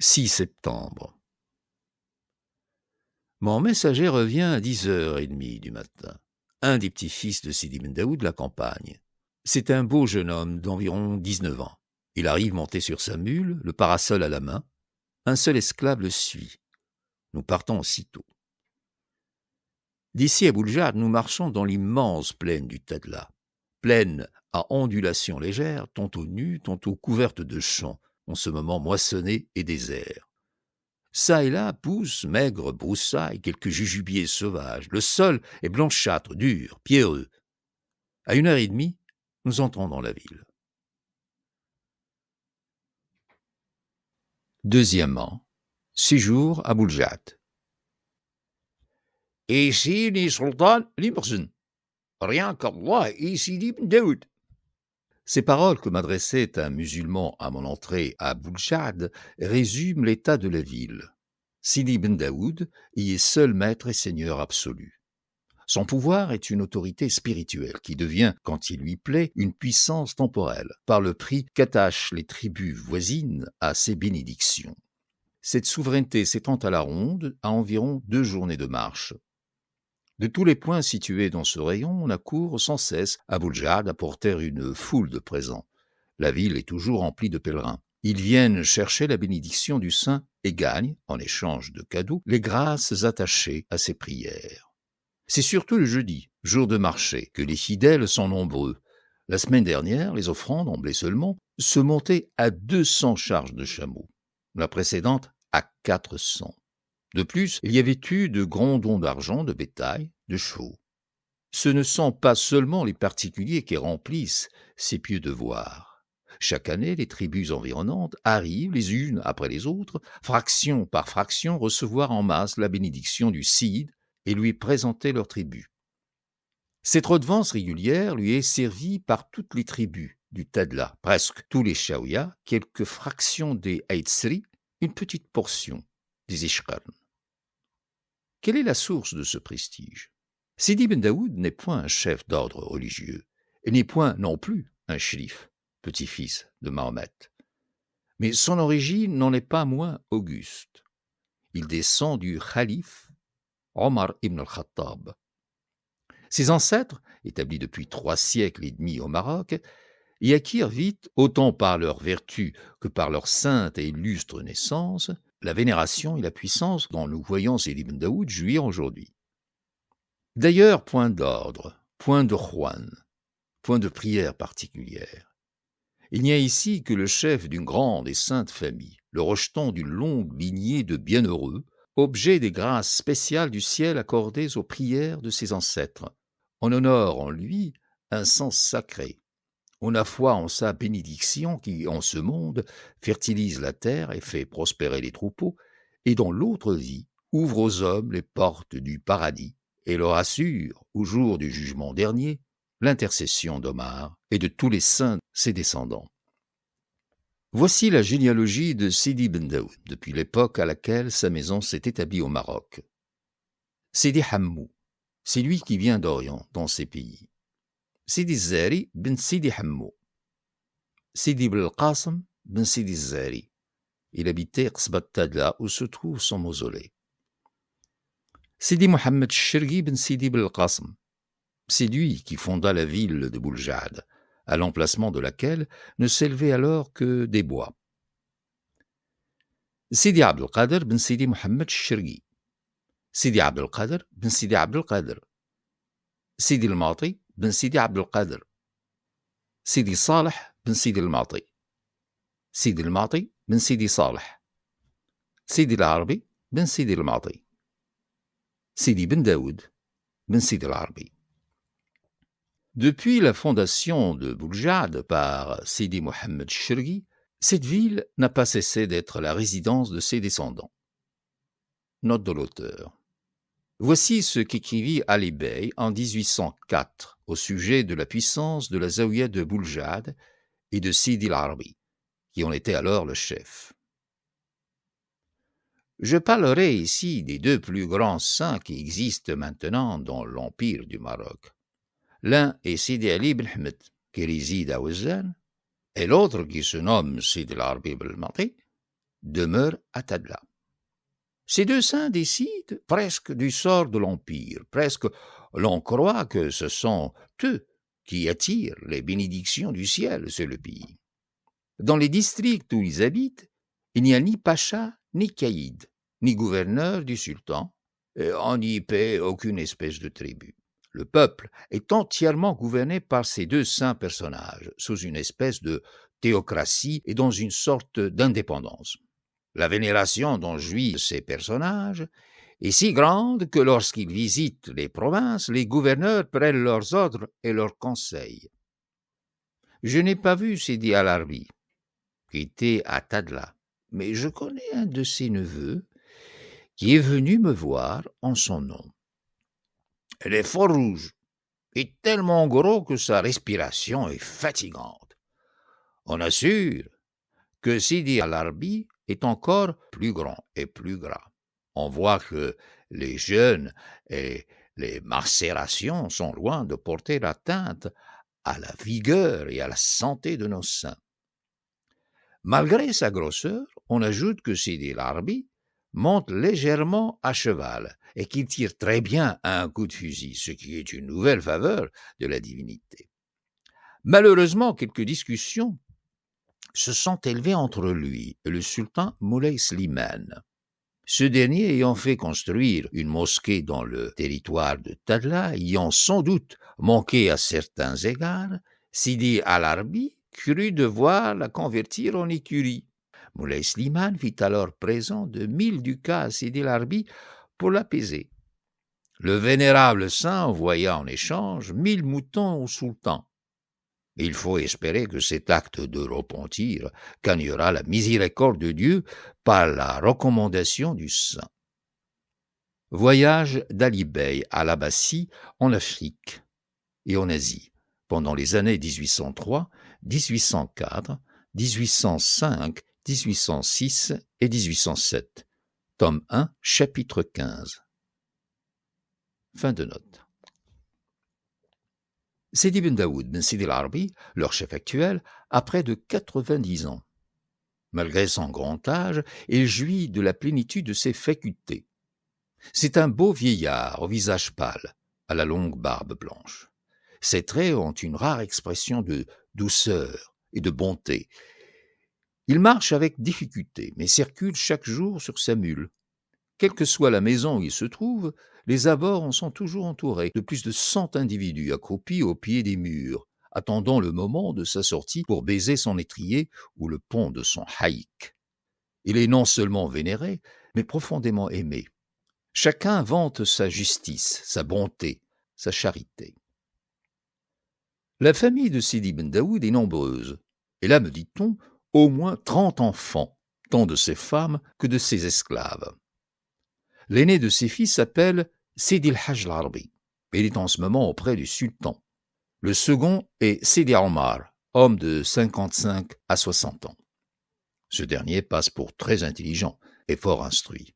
6 septembre. Mon messager revient à 10h30 du matin. Un des petits-fils de Sidi Ben Daoud l'accompagne. C'est un beau jeune homme d'environ 19 ans. Il arrive monté sur sa mule, le parasol à la main. Un seul esclave le suit. Nous partons aussitôt. D'ici à Bouljad, nous marchons dans l'immense plaine du Tadla. Plaine à ondulations légères, tantôt nues, tantôt couvertes de champs, en ce moment moissonnés et déserts. Ça et là poussent maigres broussailles, quelques jujubiers sauvages. Le sol est blanchâtre, dur, pierreux. À 1h30, nous entrons dans la ville. Deuxièmement, séjour à Bouljad. Ici ni Sultan ni personne. Rien qu'Allah et Sidi Ben Daoud. Ces paroles que m'adressait un musulman à mon entrée à Bouljad résument l'état de la ville. Sidi Ben Daoud y est seul maître et seigneur absolu. Son pouvoir est une autorité spirituelle qui devient, quand il lui plaît, une puissance temporelle, par le prix qu'attachent les tribus voisines à ses bénédictions. Cette souveraineté s'étend à la ronde à environ 2 journées de marche. De tous les points situés dans ce rayon, on accourt sans cesse à Bouljad apporter une foule de présents. La ville est toujours remplie de pèlerins. Ils viennent chercher la bénédiction du saint et gagnent, en échange de cadeaux, les grâces attachées à ses prières. C'est surtout le jeudi, jour de marché, que les fidèles sont nombreux. La semaine dernière, les offrandes, en blé seulement, se montaient à 200 charges de chameaux. La précédente, à 400. De plus, il y avait eu de grands dons d'argent, de bétail, de chevaux. Ce ne sont pas seulement les particuliers qui remplissent ces pieux devoirs. Chaque année, les tribus environnantes arrivent les unes après les autres, fraction par fraction, recevoir en masse la bénédiction du Cid et lui présenter leur tribu. Cette redevance régulière lui est servie par toutes les tribus du Tadla, presque tous les Chaouia, quelques fractions des Aïtsri, une petite portion des Ishqarn. Quelle est la source de ce prestige? Sidi Ben Daoud n'est point un chef d'ordre religieux, et n'est point non plus un chéif, petit-fils de Mahomet. Mais son origine n'en est pas moins auguste. Il descend du khalife Omar ibn al-Khattab. Ses ancêtres, établis depuis 3 siècles et demi au Maroc, y acquirent vite, autant par leur vertu que par leur sainte et illustre naissance, la vénération et la puissance dont nous voyons Sidi Ben Daoud jouir aujourd'hui. D'ailleurs, point d'ordre, point de Juan, point de prière particulière. Il n'y a ici que le chef d'une grande et sainte famille, le rejeton d'une longue lignée de bienheureux, objet des grâces spéciales du ciel accordées aux prières de ses ancêtres. On honore en lui un sens sacré. On a foi en sa bénédiction qui, en ce monde, fertilise la terre et fait prospérer les troupeaux, et dans l'autre vie ouvre aux hommes les portes du paradis et leur assure, au jour du jugement dernier, l'intercession d'Omar et de tous les saints ses descendants. Voici la généalogie de Sidi Ben Daoud, depuis l'époque à laquelle sa maison s'est établie au Maroc. Sidi Hammou, c'est lui qui vient d'Orient, dans ces pays. Sidi Zari ben Sidi Hammou. Sidi Belqasem ben Sidi Zari. Il habitait Qsbat Tadla, où se trouve son mausolée. Sidi Mohammed Shirgi ben Sidi Belqasem. C'est lui qui fonda la ville de Bouljad, à l'emplacement de laquelle ne s'élevaient alors que des bois. Sidi Abdelkader ben Sidi Mohammed Shirgi. Sidi Abdelkader ben Sidi Abdelkader. Sidi al-Mati ben Sidi Abdelkader. Sidi Saleh ben Sidi al-Mati. Sidi al-Mati ben Sidi Saleh. Sidi al-Arabi ben Sidi al-Mati. Sidi Ben Daoud ben Sidi al-Arabi. Depuis la fondation de Bouljad par Sidi Mohammed Shirgi, cette ville n'a pas cessé d'être la résidence de ses descendants. Note de l'auteur. Voici ce qu'écrivit Ali Bey en 1804 au sujet de la puissance de la Zaouïa de Bouljad et de Sidi al-Arabi, qui en était alors le chef. Je parlerai ici des deux plus grands saints qui existent maintenant dans l'Empire du Maroc. L'un est Sidi Ali Ben Ahmed, qui réside à Ouzan, et l'autre, qui se nomme Sidi al-Arabi Ben Mati, demeure à Tadla. Ces deux saints décident presque du sort de l'Empire, presque l'on croit que ce sont eux qui attirent les bénédictions du ciel sur le pays. Dans les districts où ils habitent, il n'y a ni pacha, ni caïd, ni gouverneur du sultan, et on n'y paie aucune espèce de tribut. Le peuple est entièrement gouverné par ces deux saints personnages, sous une espèce de théocratie et dans une sorte d'indépendance. La vénération dont jouissent ces personnages est si grande que lorsqu'ils visitent les provinces, les gouverneurs prennent leurs ordres et leurs conseils. Je n'ai pas vu Sidi al-Arabi, qui était à Tadla, mais je connais un de ses neveux qui est venu me voir en son nom. Il est fort rouge et tellement gros que sa respiration est fatigante. On assure que Sidi al-Arabi est encore plus grand et plus gras. On voit que les jeûnes et les macérations sont loin de porter atteinte à la vigueur et à la santé de nos saints. Malgré sa grosseur, on ajoute que Sidi al-Arabi monte légèrement à cheval et qu'il tire très bien à un coup de fusil, ce qui est une nouvelle faveur de la divinité. Malheureusement, quelques discussions se sont élevées entre lui et le sultan Moulay Slimane. Ce dernier ayant fait construire une mosquée dans le territoire de Tadla, ayant sans doute manqué à certains égards, Sidi al-Arabi crut devoir la convertir en écurie. Moulay Slimane fit alors présent de 1000 ducats à Sidi al-Arabi pour l'apaiser. Le vénérable saint envoya en échange 1000 moutons au sultan. Il faut espérer que cet acte de repentir gagnera la miséricorde de Dieu par la recommandation du saint. Voyage d'Ali Bey à l'Abbassie en Afrique et en Asie pendant les années 1803, 1804, 1805, 1806 et 1807. Tome 1, chapitre 15. Fin de note. Sidi Ben Daoud Ben Sidi al-Arabi, leur chef actuel, a près de 90 ans. Malgré son grand âge, il jouit de la plénitude de ses facultés. C'est un beau vieillard au visage pâle, à la longue barbe blanche. Ses traits ont une rare expression de douceur et de bonté. Il marche avec difficulté, mais circule chaque jour sur sa mule. Quelle que soit la maison où il se trouve, les abords en sont toujours entourés de plus de 100 individus accroupis au pied des murs, attendant le moment de sa sortie pour baiser son étrier ou le pont de son haïk. Il est non seulement vénéré, mais profondément aimé. Chacun vante sa justice, sa bonté, sa charité. La famille de Sidi Ben Daoud est nombreuse. Elle a, me dit-on, au moins 30 enfants, tant de ses femmes que de ses esclaves. L'aîné de ses fils s'appelle Sidi el-Hajj al-Arbi. Il est en ce moment auprès du sultan. Le second est Sidi Omar, homme de 55 à 60 ans. Ce dernier passe pour très intelligent et fort instruit.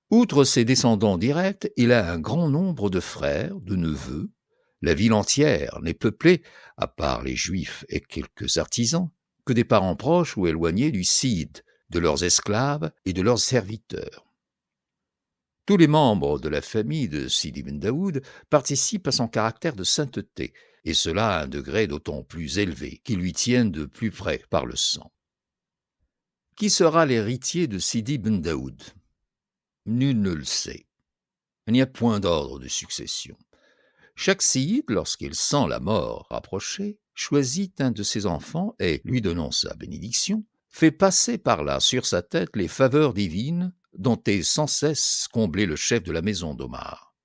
Outre ses descendants directs, il a un grand nombre de frères, de neveux. La ville entière n'est peuplée, à part les juifs et quelques artisans, que des parents proches ou éloignés du Cid, de leurs esclaves et de leurs serviteurs. Tous les membres de la famille de Sidi Ben Daoud participent à son caractère de sainteté, et cela à un degré d'autant plus élevé qu'ils lui tiennent de plus près par le sang. Qui sera l'héritier de Sidi Ben Daoud ? Nul ne le sait. Il n'y a point d'ordre de succession. Chaque Siyid, lorsqu'il sent la mort rapprocher, choisit un de ses enfants et, lui donnant sa bénédiction, fait passer par là sur sa tête les faveurs divines dont est sans cesse comblé le chef de la maison d'Omar.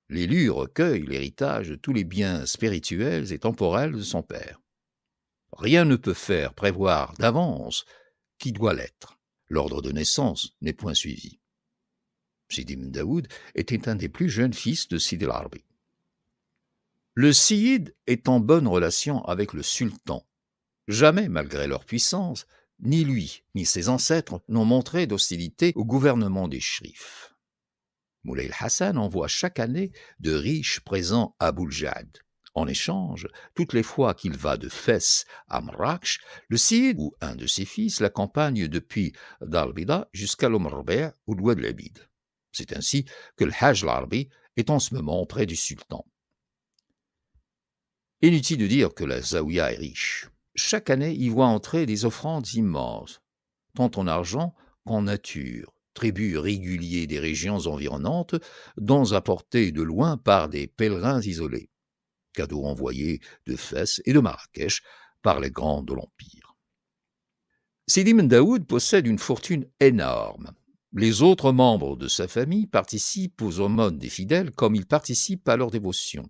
L'élu recueille l'héritage de tous les biens spirituels et temporels de son père. Rien ne peut faire prévoir d'avance qui doit l'être. L'ordre de naissance n'est point suivi. Sidi Ben Daoud était un des plus jeunes fils de Sidi el-Arbi. Le Siyid est en bonne relation avec le sultan. Jamais, malgré leur puissance, ni lui ni ses ancêtres n'ont montré d'hostilité au gouvernement des Shrifs. Moulay el-Hassan envoie chaque année de riches présents à Bouljad. En échange, toutes les fois qu'il va de Fès à Marrakech, le Siyid ou un de ses fils l'accompagne depuis Dalbida jusqu'à l'Omrbe ou l'Oued Labid. C'est ainsi que le Hajj al-Arbi est en ce moment auprès du sultan. Inutile de dire que la Zaouïa est riche. Chaque année, y voit entrer des offrandes immenses, tant en argent qu'en nature, tributs réguliers des régions environnantes, dons apportés de loin par des pèlerins isolés, cadeaux envoyés de Fès et de Marrakech par les grands de l'Empire. Sidi Ben Daoud possède une fortune énorme. Les autres membres de sa famille participent aux aumônes des fidèles comme ils participent à leur dévotion,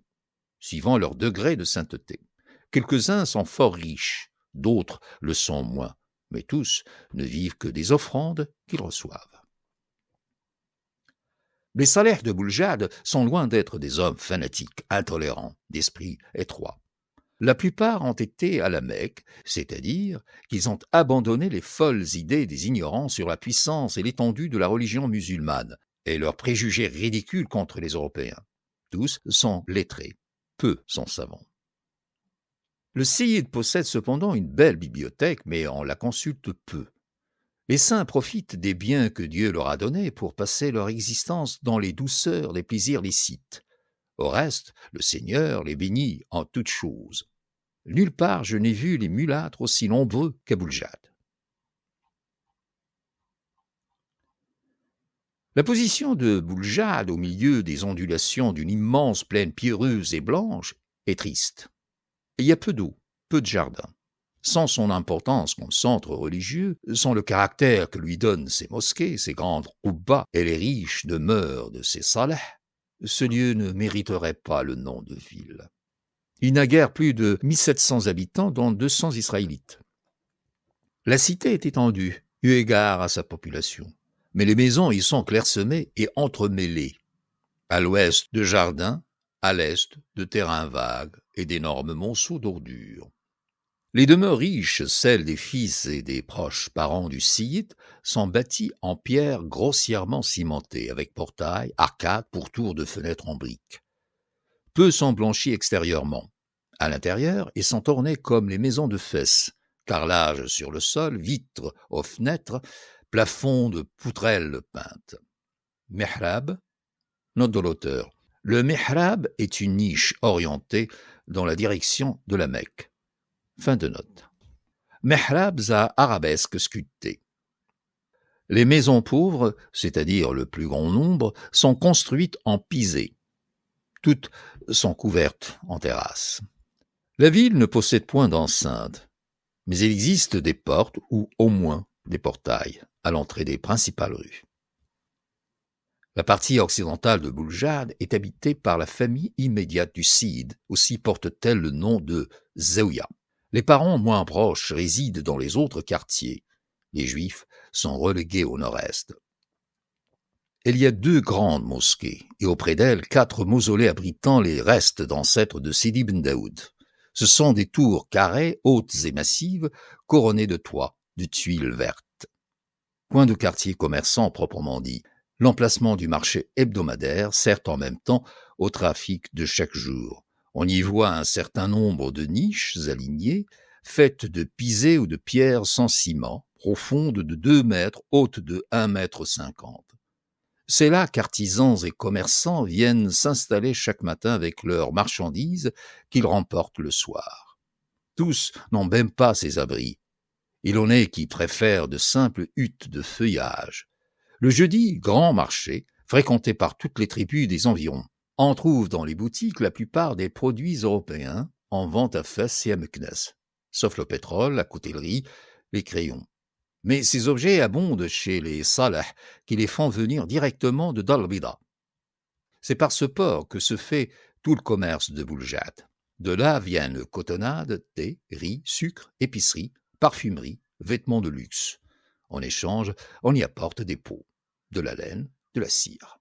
suivant leur degré de sainteté. Quelques-uns sont fort riches, d'autres le sont moins, mais tous ne vivent que des offrandes qu'ils reçoivent. Les Saleh de Bouljad sont loin d'être des hommes fanatiques, intolérants, d'esprit étroit. La plupart ont été à la Mecque, c'est-à-dire qu'ils ont abandonné les folles idées des ignorants sur la puissance et l'étendue de la religion musulmane et leurs préjugés ridicules contre les Européens. Tous sont lettrés, peu sont savants. Le Siyid possède cependant une belle bibliothèque, mais on la consulte peu. Les saints profitent des biens que Dieu leur a donnés pour passer leur existence dans les douceurs des plaisirs licites. Au reste, le Seigneur les bénit en toutes choses. Nulle part je n'ai vu les mulâtres aussi nombreux qu'à Bouljad. La position de Bouljad au milieu des ondulations d'une immense plaine pierreuse et blanche est triste. Il y a peu d'eau, peu de jardins. Sans son importance comme centre religieux, sans le caractère que lui donnent ses mosquées, ses grandes roubbas et les riches demeures de ses saleh, ce lieu ne mériterait pas le nom de ville. Il n'a guère plus de 1700 habitants, dont 200 Israélites. La cité est étendue, eu égard à sa population, mais les maisons y sont clairsemées et entremêlées. À l'ouest de jardins, à l'est de terrains vagues et d'énormes monceaux d'ordures. Les demeures riches, celles des fils et des proches parents du Siyid, sont bâties en pierre grossièrement cimentée, avec portail, arcades, pourtours de fenêtres en briques. Peu sont blanchis extérieurement. À l'intérieur, ils sont ornés comme les maisons de Fès, carrelage sur le sol, vitres aux fenêtres, plafond de poutrelles peintes. Mihrab, note de l'auteur. Le mihrab est une niche orientée dans la direction de la Mecque. Fin de note. Mihrabs à arabesques sculptés. Les maisons pauvres, c'est-à-dire le plus grand nombre, sont construites en pisé. Toutes sont couvertes en terrasse. La ville ne possède point d'enceinte, mais il existe des portes ou au moins des portails à l'entrée des principales rues. La partie occidentale de Bouljad est habitée par la famille immédiate du Cid, aussi porte-t-elle le nom de Zaouïa. Les parents moins proches résident dans les autres quartiers. Les Juifs sont relégués au nord-est. Il y a 2 grandes mosquées, et auprès d'elles 4 mausolées abritant les restes d'ancêtres de Sidi ibn Daoud. Ce sont des tours carrées, hautes et massives, couronnées de toits, de tuiles vertes. Point de quartier commerçant proprement dit, l'emplacement du marché hebdomadaire sert en même temps au trafic de chaque jour. On y voit un certain nombre de niches alignées, faites de pisés ou de pierres sans ciment, profondes de 2 mètres, hautes de 1,50 mètre. C'est là qu'artisans et commerçants viennent s'installer chaque matin avec leurs marchandises qu'ils remportent le soir. Tous n'ont même pas ces abris. Il en est qui préfèrent de simples huttes de feuillage. Le jeudi, grand marché, fréquenté par toutes les tribus des environs. On trouve dans les boutiques la plupart des produits européens en vente à Fès et à Meknès, sauf le pétrole, la coutellerie, les crayons. Mais ces objets abondent chez les Salah, qui les font venir directement de Dal-Bida. C'est par ce port que se fait tout le commerce de Bouljad. De là viennent cotonnades, thé, riz, sucre, épicerie, parfumerie, vêtements de luxe. En échange, on y apporte des peaux, de la laine, de la cire.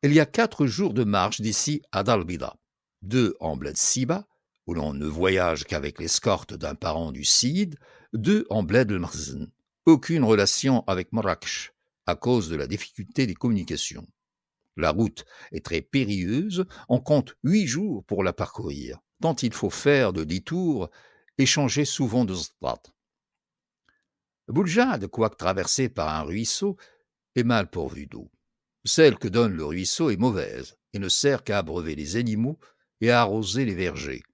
Il y a 4 jours de marche d'ici à Dal-Bida, 2 en Bled Siba, où l'on ne voyage qu'avec l'escorte d'un parent du Cid, 2 en Bled el-Makhzen. Aucune relation avec Marrakech, à cause de la difficulté des communications. La route est très périlleuse, on compte 8 jours pour la parcourir, tant il faut faire de détours et changer souvent de strat. Bouljad, quoique traversée par un ruisseau, est mal pourvue d'eau. Celle que donne le ruisseau est mauvaise et ne sert qu'à abreuver les animaux et à arroser les vergers.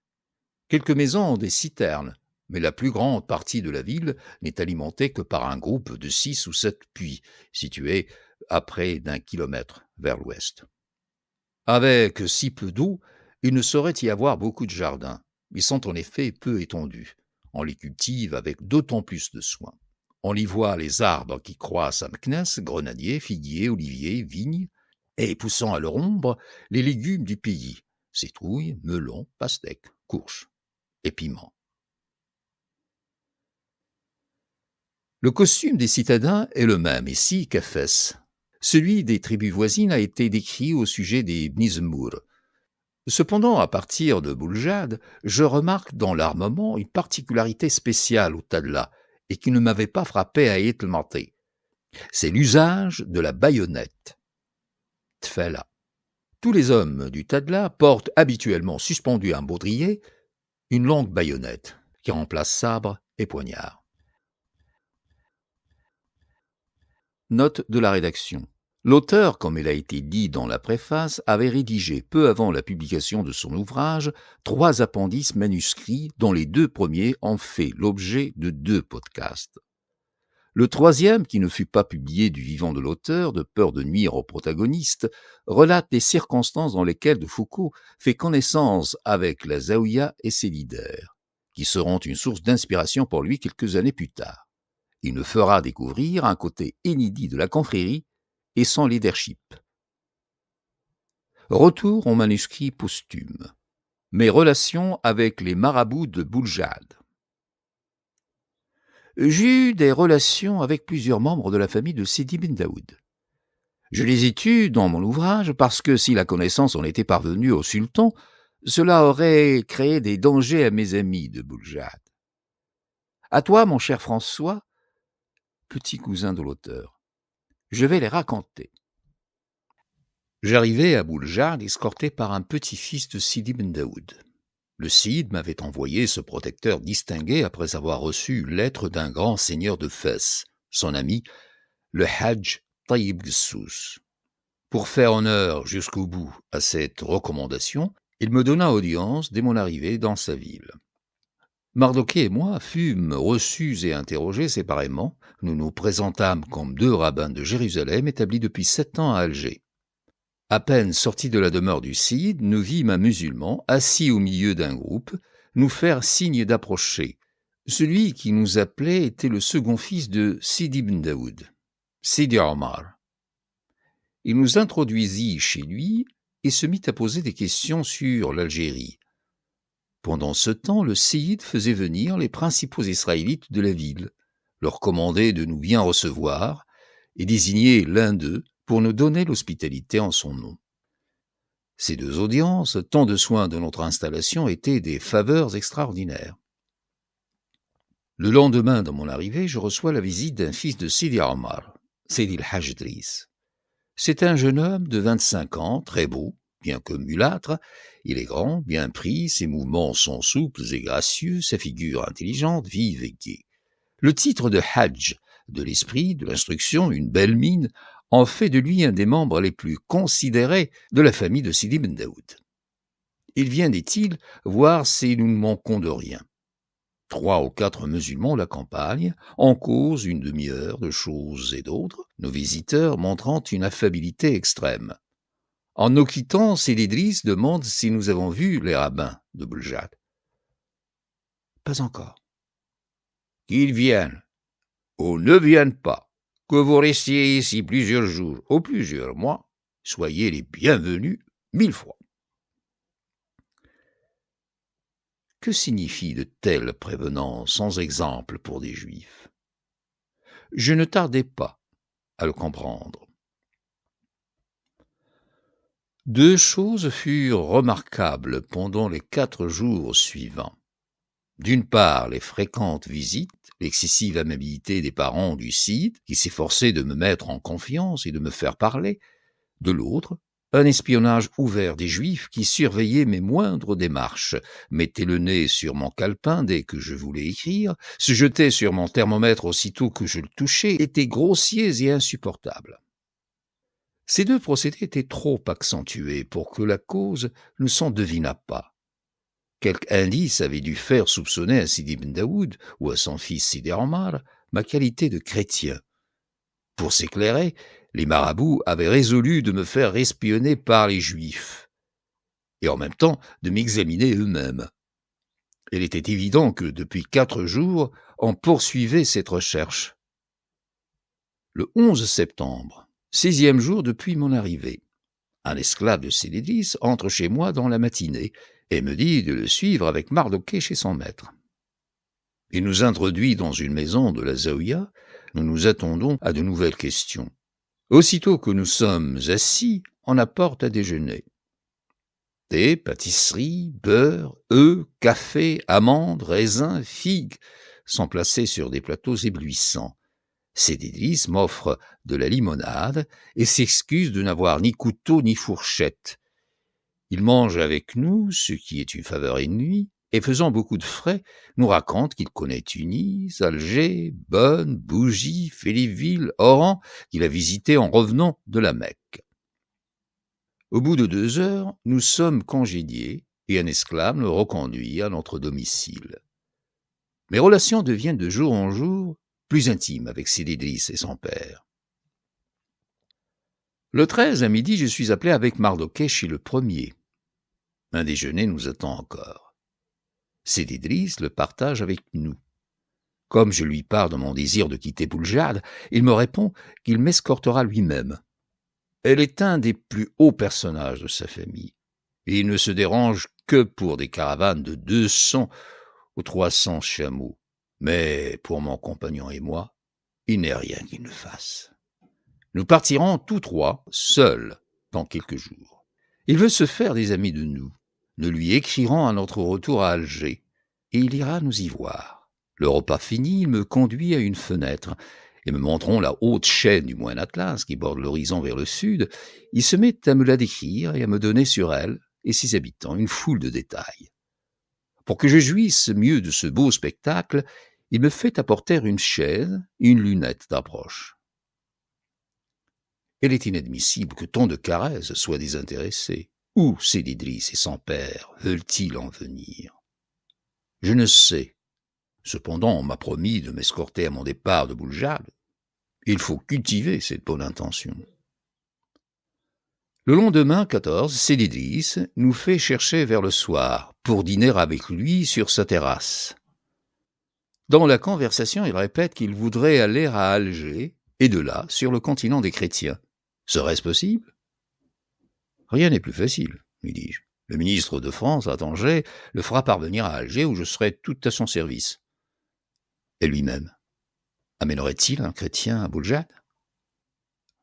Quelques maisons ont des citernes, mais la plus grande partie de la ville n'est alimentée que par un groupe de 6 ou 7 puits, situés à près d'1 kilomètre vers l'ouest. Avec si peu d'eau, il ne saurait y avoir beaucoup de jardins. Ils sont en effet peu étendus. On les cultive avec d'autant plus de soin. On y voit les arbres qui croissent à Meknès, grenadiers, figuiers, oliviers, vignes, et poussant à leur ombre, les légumes du pays, citrouilles, melons, pastèques, courges et piments. Le costume des citadins est le même ici qu'à Fès. Celui des tribus voisines a été décrit au sujet des Bnizmour. Cependant, à partir de Bouljad, je remarque dans l'armement une particularité spéciale au Tadla et qui ne m'avait pas frappé à Ethelmanté. C'est l'usage de la baïonnette. Tfela. Tous les hommes du Tadla portent habituellement suspendu à un baudrier une longue baïonnette qui remplace sabre et poignard. Note de la rédaction. L'auteur, comme il a été dit dans la préface, avait rédigé peu avant la publication de son ouvrage 3 appendices manuscrits dont les 2 premiers ont fait l'objet de 2 podcasts. Le 3e, qui ne fut pas publié du vivant de l'auteur, de peur de nuire au protagoniste, relate les circonstances dans lesquelles de Foucault fait connaissance avec la Zaouïa et ses leaders, qui seront une source d'inspiration pour lui quelques années plus tard. Il nous fera découvrir un côté inédit de la confrérie et son leadership. Retour au manuscrit posthume. Mes relations avec les marabouts de Bouljad. J'ai eu des relations avec plusieurs membres de la famille de Sidi ibn Daoud. Je les ai eus dans mon ouvrage parce que si la connaissance en était parvenue au sultan, cela aurait créé des dangers à mes amis de Bouljad. À toi, mon cher François, petit cousin de l'auteur, je vais les raconter. J'arrivai à Bouljad escorté par un petit-fils de Sidi ibn Daoud. Le Cid m'avait envoyé ce protecteur distingué après avoir reçu une lettre d'un grand seigneur de Fès, son ami, le Hadj Taïb Gessous. Pour faire honneur jusqu'au bout à cette recommandation, il me donna audience dès mon arrivée dans sa ville. Mardoké et moi fûmes reçus et interrogés séparément. Nous nous présentâmes comme 2 rabbins de Jérusalem établis depuis 7 ans à Alger. À peine sortis de la demeure du Cid, nous vîmes un musulman, assis au milieu d'un groupe, nous faire signe d'approcher, Celui qui nous appelait était le second fils de Sidi ibn Daoud, Sidi Omar. Il nous introduisit chez lui et se mit à poser des questions sur l'Algérie. Pendant ce temps, le séyid faisait venir les principaux Israélites de la ville, leur commandait de nous bien recevoir et désignait l'un d'eux pour nous donner l'hospitalité en son nom. Ces deux audiences, tant de soins de notre installation, étaient des faveurs extraordinaires. Le lendemain de mon arrivée, je reçois la visite d'un fils de Sidi Omar, Sidi el-Hajj Idriss. C'est un jeune homme de 25 ans, très beau, bien que mulâtre. Il est grand, bien pris, ses mouvements sont souples et gracieux, sa figure intelligente, vive et gaie. Le titre de Hajj, de l'esprit, de l'instruction, une belle mine, en fait de lui un des membres les plus considérés de la famille de Sidi ibn Daoud. Il vient, dit-il, voir si nous ne manquons de rien. 3 ou 4 musulmans l'accompagnent, en cause une demi-heure de choses et d'autres, nos visiteurs montrant une affabilité extrême. En nous quittant, Sidi Idriss demande si nous avons vu les rabbins de Bouljad. « Pas encore. »« Qu'ils viennent, ou ne viennent pas, que vous restiez ici plusieurs jours ou plusieurs mois, soyez les bienvenus 1000 fois. » Que signifient de telles prévenances sans exemple pour des Juifs? Je ne tardai pas à le comprendre. 2 choses furent remarquables pendant les 4 jours suivants. D'une part, les fréquentes visites, l'excessive amabilité des parents du Cid, qui s'efforçaient de me mettre en confiance et de me faire parler. De l'autre, un espionnage ouvert des Juifs qui surveillaient mes moindres démarches, mettaient le nez sur mon calepin dès que je voulais écrire, se jetaient sur mon thermomètre aussitôt que je le touchais, étaient grossiers et insupportables. Ces 2 procédés étaient trop accentués pour que la cause ne s'en devinât pas. Quelque indice avait dû faire soupçonner à Sidi ibn Daoud ou à son fils Sidi Omar ma qualité de chrétien. Pour s'éclairer, les marabouts avaient résolu de me faire espionner par les Juifs, et en même temps de m'examiner eux-mêmes. Il était évident que, depuis 4 jours, on poursuivait cette recherche. Le 11 septembre, 6e jour depuis mon arrivée, un esclave de Sidi Idriss entre chez moi dans la matinée et me dit de le suivre avec Mardoké chez son maître. Il nous introduit dans une maison de la Zaouïa. Nous nous attendons à de nouvelles questions. Aussitôt que nous sommes assis, on apporte à déjeuner. Thé, pâtisserie, beurre, œufs, café, amandes, raisins, figues sont placés sur des plateaux éblouissants. Sidi Idriss m'offre de la limonade et s'excuse de n'avoir ni couteau ni fourchette. Il mange avec nous, ce qui est une faveur inouïe, et faisant beaucoup de frais, nous raconte qu'il connaît Tunis, Alger, Bonn, Bougie, Félieville, Oran, qu'il a visité en revenant de la Mecque. Au bout de 2 heures, nous sommes congédiés et un esclave nous reconduit à notre domicile. Mes relations deviennent de jour en jour plus intimes avec Sidi Idriss et son père. Le 13 à midi, je suis appelé avec Mardoké chez le premier. Un déjeuner nous attend encore. Sidi Idriss le partage avec nous. Comme je lui parle de mon désir de quitter Bouljad, il me répond qu'il m'escortera lui-même. Elle est un des plus hauts personnages de sa famille, et il ne se dérange que pour des caravanes de 200 ou 300 chameaux. Mais pour mon compagnon et moi, il n'est rien qu'il ne fasse. Nous partirons tous 3, seuls, dans quelques jours. Il veut se faire des amis de nous. Nous lui écrirons à notre retour à Alger, et il ira nous y voir. Le repas fini, il me conduit à une fenêtre, et me montrant la haute chaîne du Moyen Atlas qui borde l'horizon vers le sud, il se met à me la décrire et à me donner sur elle et ses habitants une foule de détails. Pour que je jouisse mieux de ce beau spectacle, il me fait apporter une chaise et une lunette d'approche. Il est inadmissible que tant de caresses soient désintéressées. Où Sidi Idriss et son père veulent-ils en venir? Je ne sais. Cependant, on m'a promis de m'escorter à mon départ de Bouljad. Il faut cultiver cette bonne intention. Le lendemain, 14, Sidi Idriss nous fait chercher vers le soir pour dîner avec lui sur sa terrasse. Dans la conversation, il répète qu'il voudrait aller à Alger, et de là, sur le continent des chrétiens. Serait-ce possible? Rien n'est plus facile, lui dis-je. Le ministre de France à Tanger le fera parvenir à Alger où je serai tout à son service. Et lui-même, amènerait-il un chrétien à Bouljad?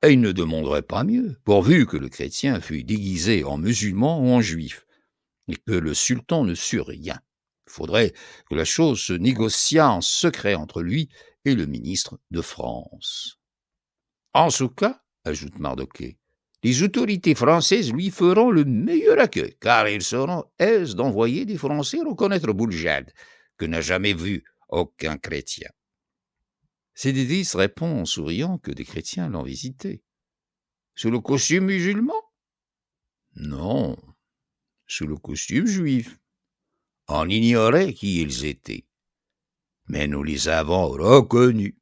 Et il ne demanderait pas mieux, pourvu que le chrétien fût déguisé en musulman ou en juif, et que le sultan ne sût rien. Il faudrait que la chose se négociât en secret entre lui et le ministre de France. En ce cas, ajoute Mardochée, les autorités françaises lui feront le meilleur accueil, car ils seront aises d'envoyer des Français reconnaître Bouljad, que n'a jamais vu aucun chrétien. Sédédis répond en souriant que des chrétiens l'ont visité. Sous le costume musulman? Non, sous le costume juif. On ignorait qui ils étaient, mais nous les avons reconnus.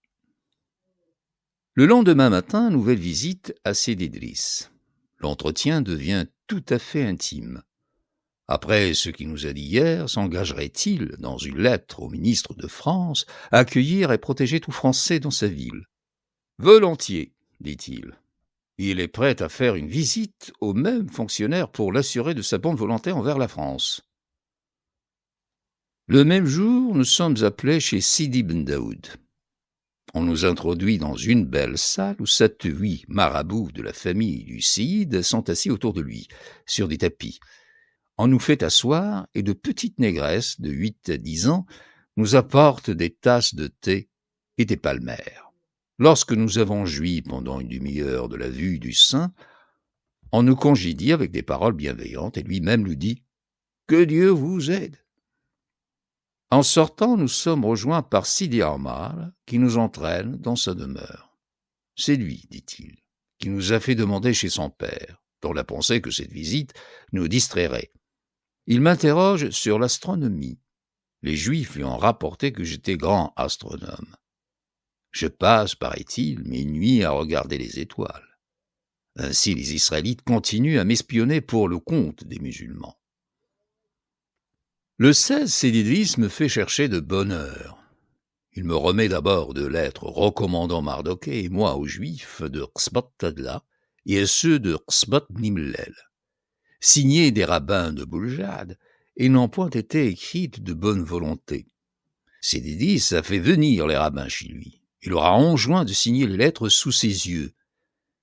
Le lendemain matin, nouvelle visite à Sédédris. L'entretien devient tout à fait intime. Après ce qu'il nous a dit hier, s'engagerait-il, dans une lettre au ministre de France, à accueillir et protéger tout Français dans sa ville? Volontiers, dit-il. Il est prêt à faire une visite au même fonctionnaire pour l'assurer de sa bonne volonté envers la France. Le même jour, nous sommes appelés chez Sidi Ben Daoud. On nous introduit dans une belle salle où 7-8 marabouts de la famille du Seyid sont assis autour de lui, sur des tapis. On nous fait asseoir et de petites négresses de 8 à 10 ans nous apportent des tasses de thé et des palmères. Lorsque nous avons joui pendant une demi-heure de la vue du saint, on nous congédie avec des paroles bienveillantes et lui-même nous dit « Que Dieu vous aide !» En sortant, nous sommes rejoints par Sidi Omar, qui nous entraîne dans sa demeure. C'est lui, dit-il, qui nous a fait demander chez son père, dont la pensée que cette visite nous distrairait. Il m'interroge sur l'astronomie. Les Juifs lui ont rapporté que j'étais grand astronome. Je passe, paraît-il, mes nuits à regarder les étoiles. Ainsi, les Israélites continuent à m'espionner pour le compte des musulmans. Le 16, Sédédris me fait chercher de bonne heure. Il me remet d'abord deux lettres recommandant Mardochée et moi aux Juifs de Ksbat Tadla et à ceux de Ksbat Nimlel, signées des rabbins de Bouljad et n'ont point été écrites de bonne volonté. Sédédris a fait venir les rabbins chez lui. Il leur a enjoint de signer les lettres sous ses yeux.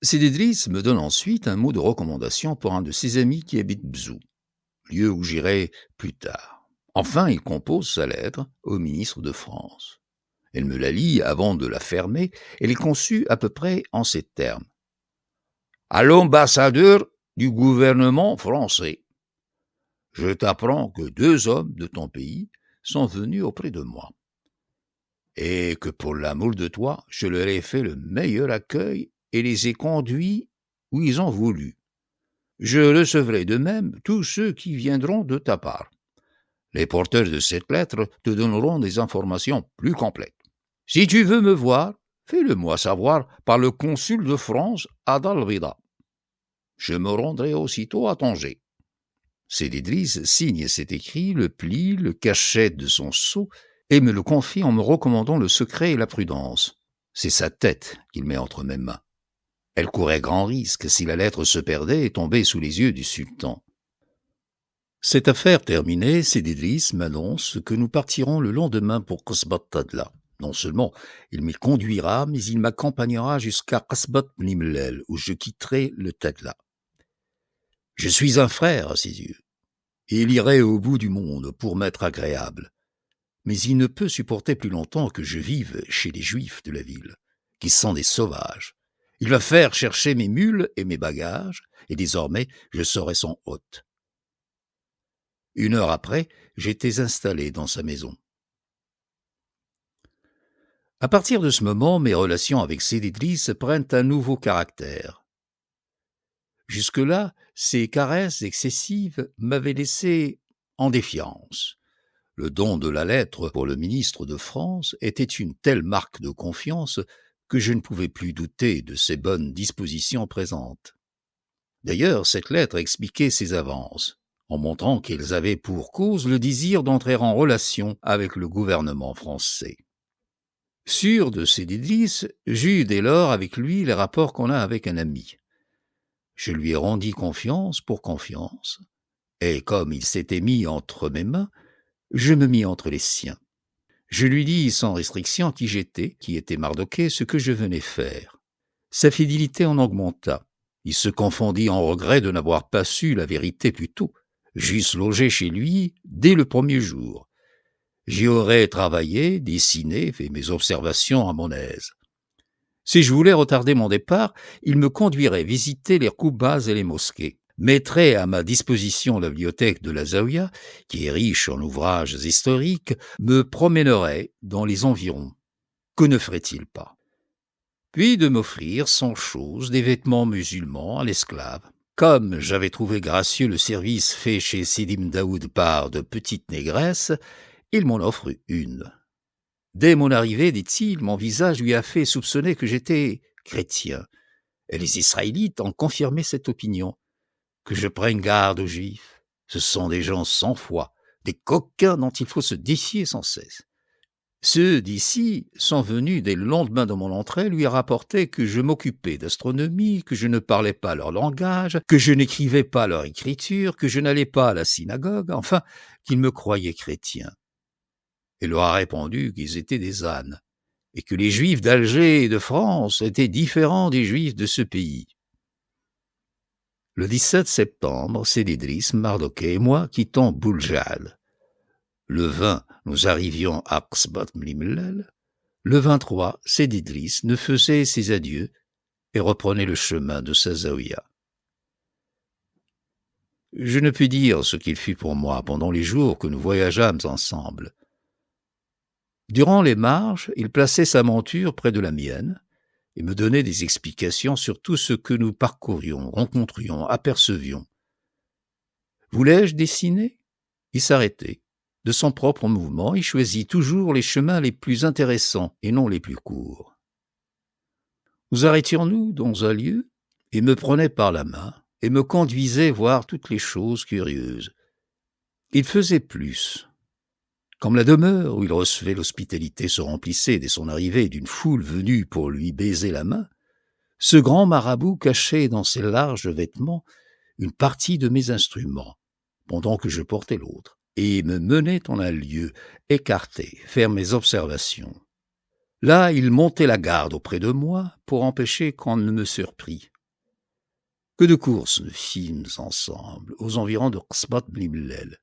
Sédédris me donne ensuite un mot de recommandation pour un de ses amis qui habite Bzou, lieu où j'irai plus tard. Enfin, il compose sa lettre au ministre de France. Elle me la lit avant de la fermer. Elle est conçue à peu près en ces termes. À l'ambassadeur du gouvernement français, je t'apprends que 2 hommes de ton pays sont venus auprès de moi, et que pour l'amour de toi, je leur ai fait le meilleur accueil et les ai conduits où ils ont voulu. Je recevrai de même tous ceux qui viendront de ta part. Les porteurs de cette lettre te donneront des informations plus complètes. Si tu veux me voir, fais-le-moi savoir par le consul de France à Dal-Bida. Je me rendrai aussitôt à Tanger. Sédédris signe cet écrit, le plie, le cachette de son sceau et me le confie en me recommandant le secret et la prudence. C'est sa tête qu'il met entre mes mains. Elle courait grand risque si la lettre se perdait et tombait sous les yeux du sultan. Cette affaire terminée, Sédédris m'annonce que nous partirons le lendemain pour Ksbat Tadla. Non seulement il m'y conduira, mais il m'accompagnera jusqu'à Ksbat Nimlel, où je quitterai le Tadla. Je suis un frère à ses yeux, et il irait au bout du monde pour m'être agréable. Mais il ne peut supporter plus longtemps que je vive chez les Juifs de la ville, qui sont des sauvages. Il va faire chercher mes mules et mes bagages, et désormais je serai son hôte. 1 heure après, j'étais installé dans sa maison. À partir de ce moment, mes relations avec Sédédris prennent un nouveau caractère. Jusque-là, ses caresses excessives m'avaient laissé en défiance. Le don de la lettre pour le ministre de France était une telle marque de confiance que je ne pouvais plus douter de ses bonnes dispositions présentes. D'ailleurs, cette lettre expliquait ses avances, en montrant qu'elles avaient pour cause le désir d'entrer en relation avec le gouvernement français. Sûr de Sidi Idriss, j'eus dès lors avec lui les rapports qu'on a avec un ami. Je lui rendis confiance pour confiance, et comme il s'était mis entre mes mains, je me mis entre les siens. Je lui dis sans restriction qui j'étais, qui était Mardochée, ce que je venais faire. Sa fidélité en augmenta. Il se confondit en regret de n'avoir pas su la vérité plus tôt. J'eusse logé chez lui dès le premier jour. J'y aurais travaillé, dessiné, fait mes observations à mon aise. Si je voulais retarder mon départ, il me conduirait visiter les koubas et les mosquées, mettrait à ma disposition la bibliothèque de la Zaouïa, qui est riche en ouvrages historiques, me promènerait dans les environs. Que ne ferait-il pas? Puis de m'offrir sans chose des vêtements musulmans à l'esclave. Comme j'avais trouvé gracieux le service fait chez Sidi Daoud par de petites négresses, il m'en offre une. Dès mon arrivée, dit-il, mon visage lui a fait soupçonner que j'étais chrétien, et les Israélites ont confirmé cette opinion. Que je prenne garde aux Juifs, ce sont des gens sans foi, des coquins dont il faut se défier sans cesse. Ceux d'ici sont venus dès le lendemain de mon entrée lui rapporter que je m'occupais d'astronomie, que je ne parlais pas leur langage, que je n'écrivais pas leur écriture, que je n'allais pas à la synagogue, enfin, qu'ils me croyaient chrétien. Il leur a répondu qu'ils étaient des ânes, et que les Juifs d'Alger et de France étaient différents des Juifs de ce pays. Le 17 septembre, Sidi Idriss, Mardochée et moi quittons Bouljal. Le 20, nous arrivions à Qsbat Mlimlel. Le 23, Sidi Idriss ne faisait ses adieux et reprenait le chemin de sa Zaouïa. Je ne puis dire ce qu'il fut pour moi pendant les jours que nous voyageâmes ensemble. Durant les marches, il plaçait sa monture près de la mienne et me donnait des explications sur tout ce que nous parcourions, rencontrions, apercevions. Voulais-je dessiner? Il s'arrêtait. De son propre mouvement, il choisit toujours les chemins les plus intéressants et non les plus courts. Nous arrêtions-nous dans un lieu, il me prenait par la main et me conduisait voir toutes les choses curieuses. Il faisait plus. Comme la demeure où il recevait l'hospitalité se remplissait dès son arrivée d'une foule venue pour lui baiser la main, ce grand marabout cachait dans ses larges vêtements une partie de mes instruments, pendant que je portais l'autre, et me menait en un lieu écarté faire mes observations. Là, il montait la garde auprès de moi pour empêcher qu'on ne me surprît. Que de courses nous fîmes ensemble aux environs de Qsbat Mlimlel.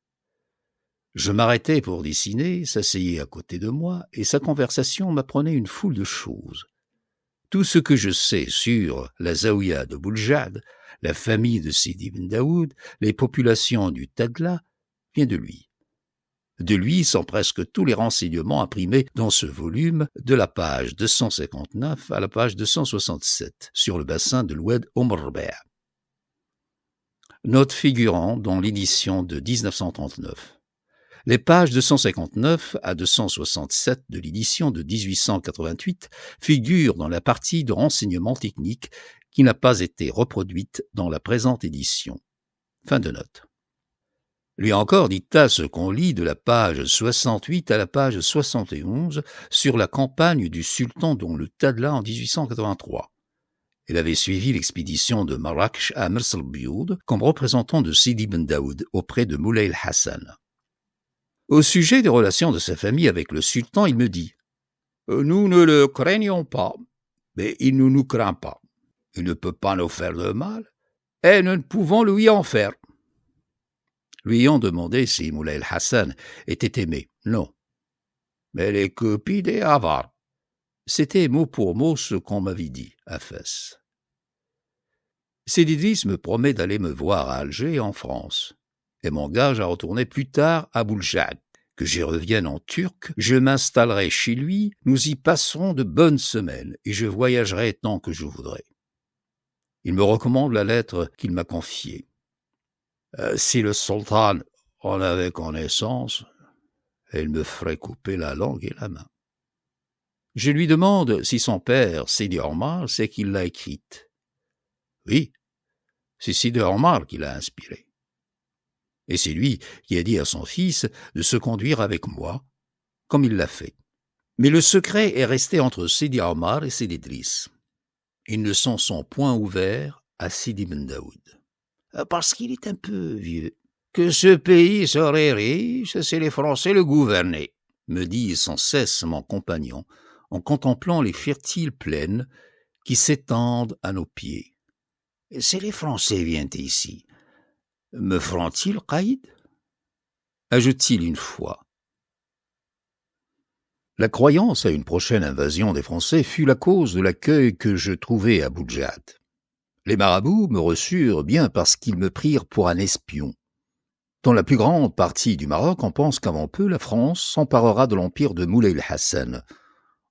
Je m'arrêtais pour dessiner, s'asseyait à côté de moi, et sa conversation m'apprenait une foule de choses. Tout ce que je sais sur la Zaouïa de Bouljad, la famille de Sidi Ben Daoud, les populations du Tadla, vient de lui. De lui sont presque tous les renseignements imprimés dans ce volume de la page 259 à la page 267 sur le bassin de l'Oued Omrbea. Note figurant dans l'édition de 1939. Les pages 259 à 267 de l'édition de 1888 figurent dans la partie de renseignements techniques qui n'a pas été reproduite dans la présente édition. Fin de note. Lui encore dicta ce qu'on lit de la page 68 à la page 71 sur la campagne du sultan dont le Tadla en 1883. Il avait suivi l'expédition de Marrakech à Merselbioud comme représentant de Sidi Ben Daoud auprès de Moulay el-Hassan. Au sujet des relations de sa famille avec le sultan, il me dit « Nous ne le craignons pas, mais il ne nous craint pas. Il ne peut pas nous faire de mal, et nous ne pouvons lui en faire. » Lui ayant demandé si Moulay el-Hassan était aimé, non. Mais les copies des avares. C'était mot pour mot ce qu'on m'avait dit à Fès. Sidi Idriss me promet d'aller me voir à Alger en France, et m'engage à retourner plus tard à Bouljad. Que j'y revienne en turc, je m'installerai chez lui, nous y passerons de bonnes semaines, et je voyagerai tant que je voudrai. Il me recommande la lettre qu'il m'a confiée. Si le sultan en avait connaissance, il me ferait couper la langue et la main. Je lui demande si son père, Sidi Omar, sait qu'il l'a écrite. Oui, c'est Sidi Omar qui l'a inspirée. Et c'est lui qui a dit à son fils de se conduire avec moi, comme il l'a fait. Mais le secret est resté entre Sidi Omar et Sidi Driss. Ils ne s'en sont point ouverts à Sidi Ben Daoud. Parce qu'il est un peu vieux. Que ce pays serait riche si les Français le gouvernaient, me dit sans cesse mon compagnon, en contemplant les fertiles plaines qui s'étendent à nos pieds. Si les Français viennent ici, me feront-ils caïd? Ajoute-t-il une fois. La croyance à une prochaine invasion des Français fut la cause de l'accueil que je trouvai à Boudjad. Les marabouts me reçurent bien parce qu'ils me prirent pour un espion. Dans la plus grande partie du Maroc, on pense qu'avant peu, la France s'emparera de l'empire de Moulay Hassan.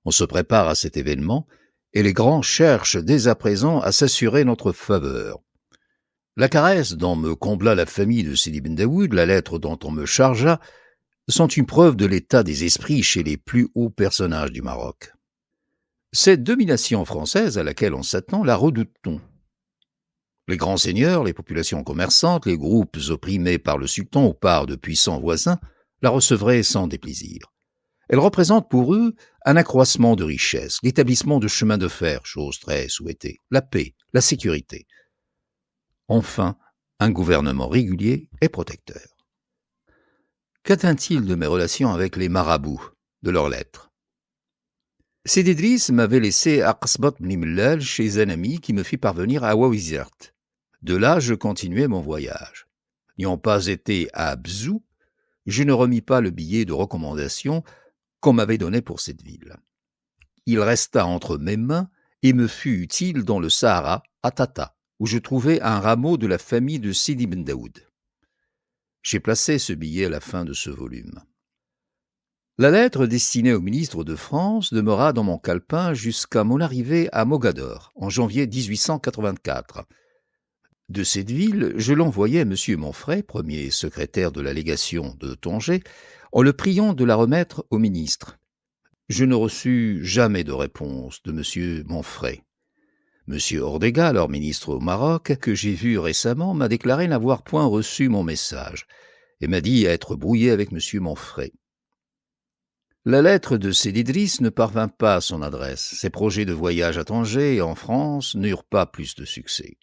On se prépare à cet événement, et les grands cherchent dès à présent à s'assurer notre faveur. La caresse dont me combla la famille de Sidi Ben Daoud, la lettre dont on me chargea, sont une preuve de l'état des esprits chez les plus hauts personnages du Maroc. Cette domination française à laquelle on s'attend, la redoute-t-on? Les grands seigneurs, les populations commerçantes, les groupes opprimés par le sultan ou par de puissants voisins la recevraient sans déplaisir. Elle représente pour eux un accroissement de richesse, l'établissement de chemins de fer, chose très souhaitée, la paix, la sécurité. Enfin, un gouvernement régulier et protecteur. Qu'atteint-il de mes relations avec les marabouts, de leurs lettres? Sidi Driss m'avait laissé à Qasbat Bni Mellal chez un ami qui me fit parvenir à Ouawizert. De là, je continuai mon voyage. N'ayant pas été à Abzou, je ne remis pas le billet de recommandation qu'on m'avait donné pour cette ville. Il resta entre mes mains et me fut utile dans le Sahara, à Tata, où je trouvai un rameau de la famille de Sidi Ben Daoud. J'ai placé ce billet à la fin de ce volume. La lettre destinée au ministre de France demeura dans mon calepin jusqu'à mon arrivée à Mogador, en janvier 1884. De cette ville, je l'envoyai à M. Monfray, premier secrétaire de la légation de Tanger, en le priant de la remettre au ministre. Je ne reçus jamais de réponse de M. Monfray. M. Ordega, alors ministre au Maroc, que j'ai vu récemment, m'a déclaré n'avoir point reçu mon message et m'a dit être brouillé avec M. Monfray. La lettre de Sidi Driss ne parvint pas à son adresse. Ses projets de voyage à Tanger et en France n'eurent pas plus de succès.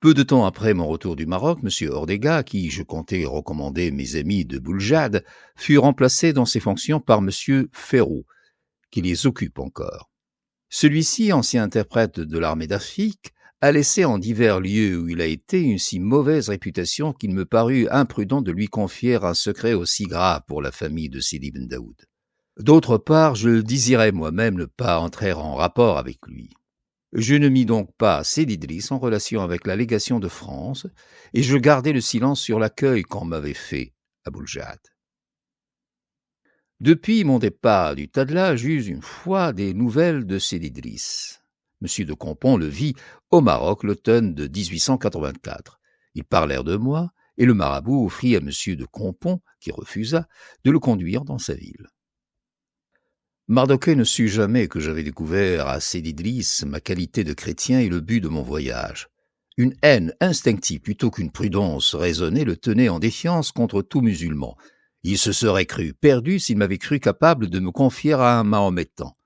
Peu de temps après mon retour du Maroc, M. Ordega, à qui je comptais recommander mes amis de Bouljad, fut remplacé dans ses fonctions par M. Ferraud, qui les occupe encore. Celui-ci, ancien interprète de l'armée d'Afrique, a laissé en divers lieux où il a été une si mauvaise réputation qu'il me parut imprudent de lui confier un secret aussi grave pour la famille de Sidi Ben Daoud. D'autre part, je désirais moi-même ne pas entrer en rapport avec lui. Je ne mis donc pas Sidi Driss en relation avec la légation de France et je gardai le silence sur l'accueil qu'on m'avait fait à Bouljad. Depuis mon départ du Tadla, j'eus une fois des nouvelles de Sidi Driss. M. de Compon le vit au Maroc l'automne de 1884. Ils parlèrent de moi et le marabout offrit à M. de Compon, qui refusa, de le conduire dans sa ville. Mardochée ne sut jamais que j'avais découvert à Sidi Driss ma qualité de chrétien et le but de mon voyage. Une haine instinctive plutôt qu'une prudence raisonnée le tenait en défiance contre tout musulman. Il se serait cru perdu s'il m'avait cru capable de me confier à un mahométan.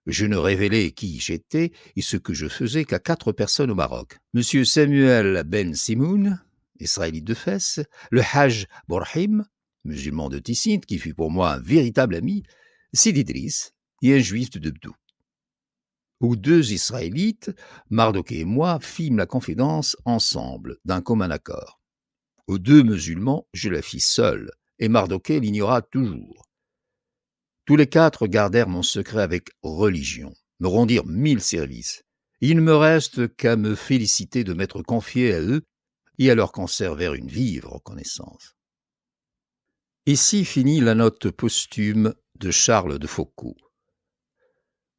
Je ne révélai qui j'étais et ce que je faisais qu'à 4 personnes au Maroc. M. Samuel Ben Simoun, israélite de Fès, le Hajj Borhim, musulman de Tissint, qui fut pour moi un véritable ami, Sidi Driss et un juif de Debdou. Aux 2 Israélites, Mardochée et moi fîmes la confidence ensemble, d'un commun accord. Aux 2 musulmans, je la fis seule, et Mardochée l'ignora toujours. Tous les 4 gardèrent mon secret avec religion, me rendirent 1000 services. Il ne me reste qu'à me féliciter de m'être confié à eux et à leur conserver une vive reconnaissance. Ici finit la note posthume de Charles de Foucauld.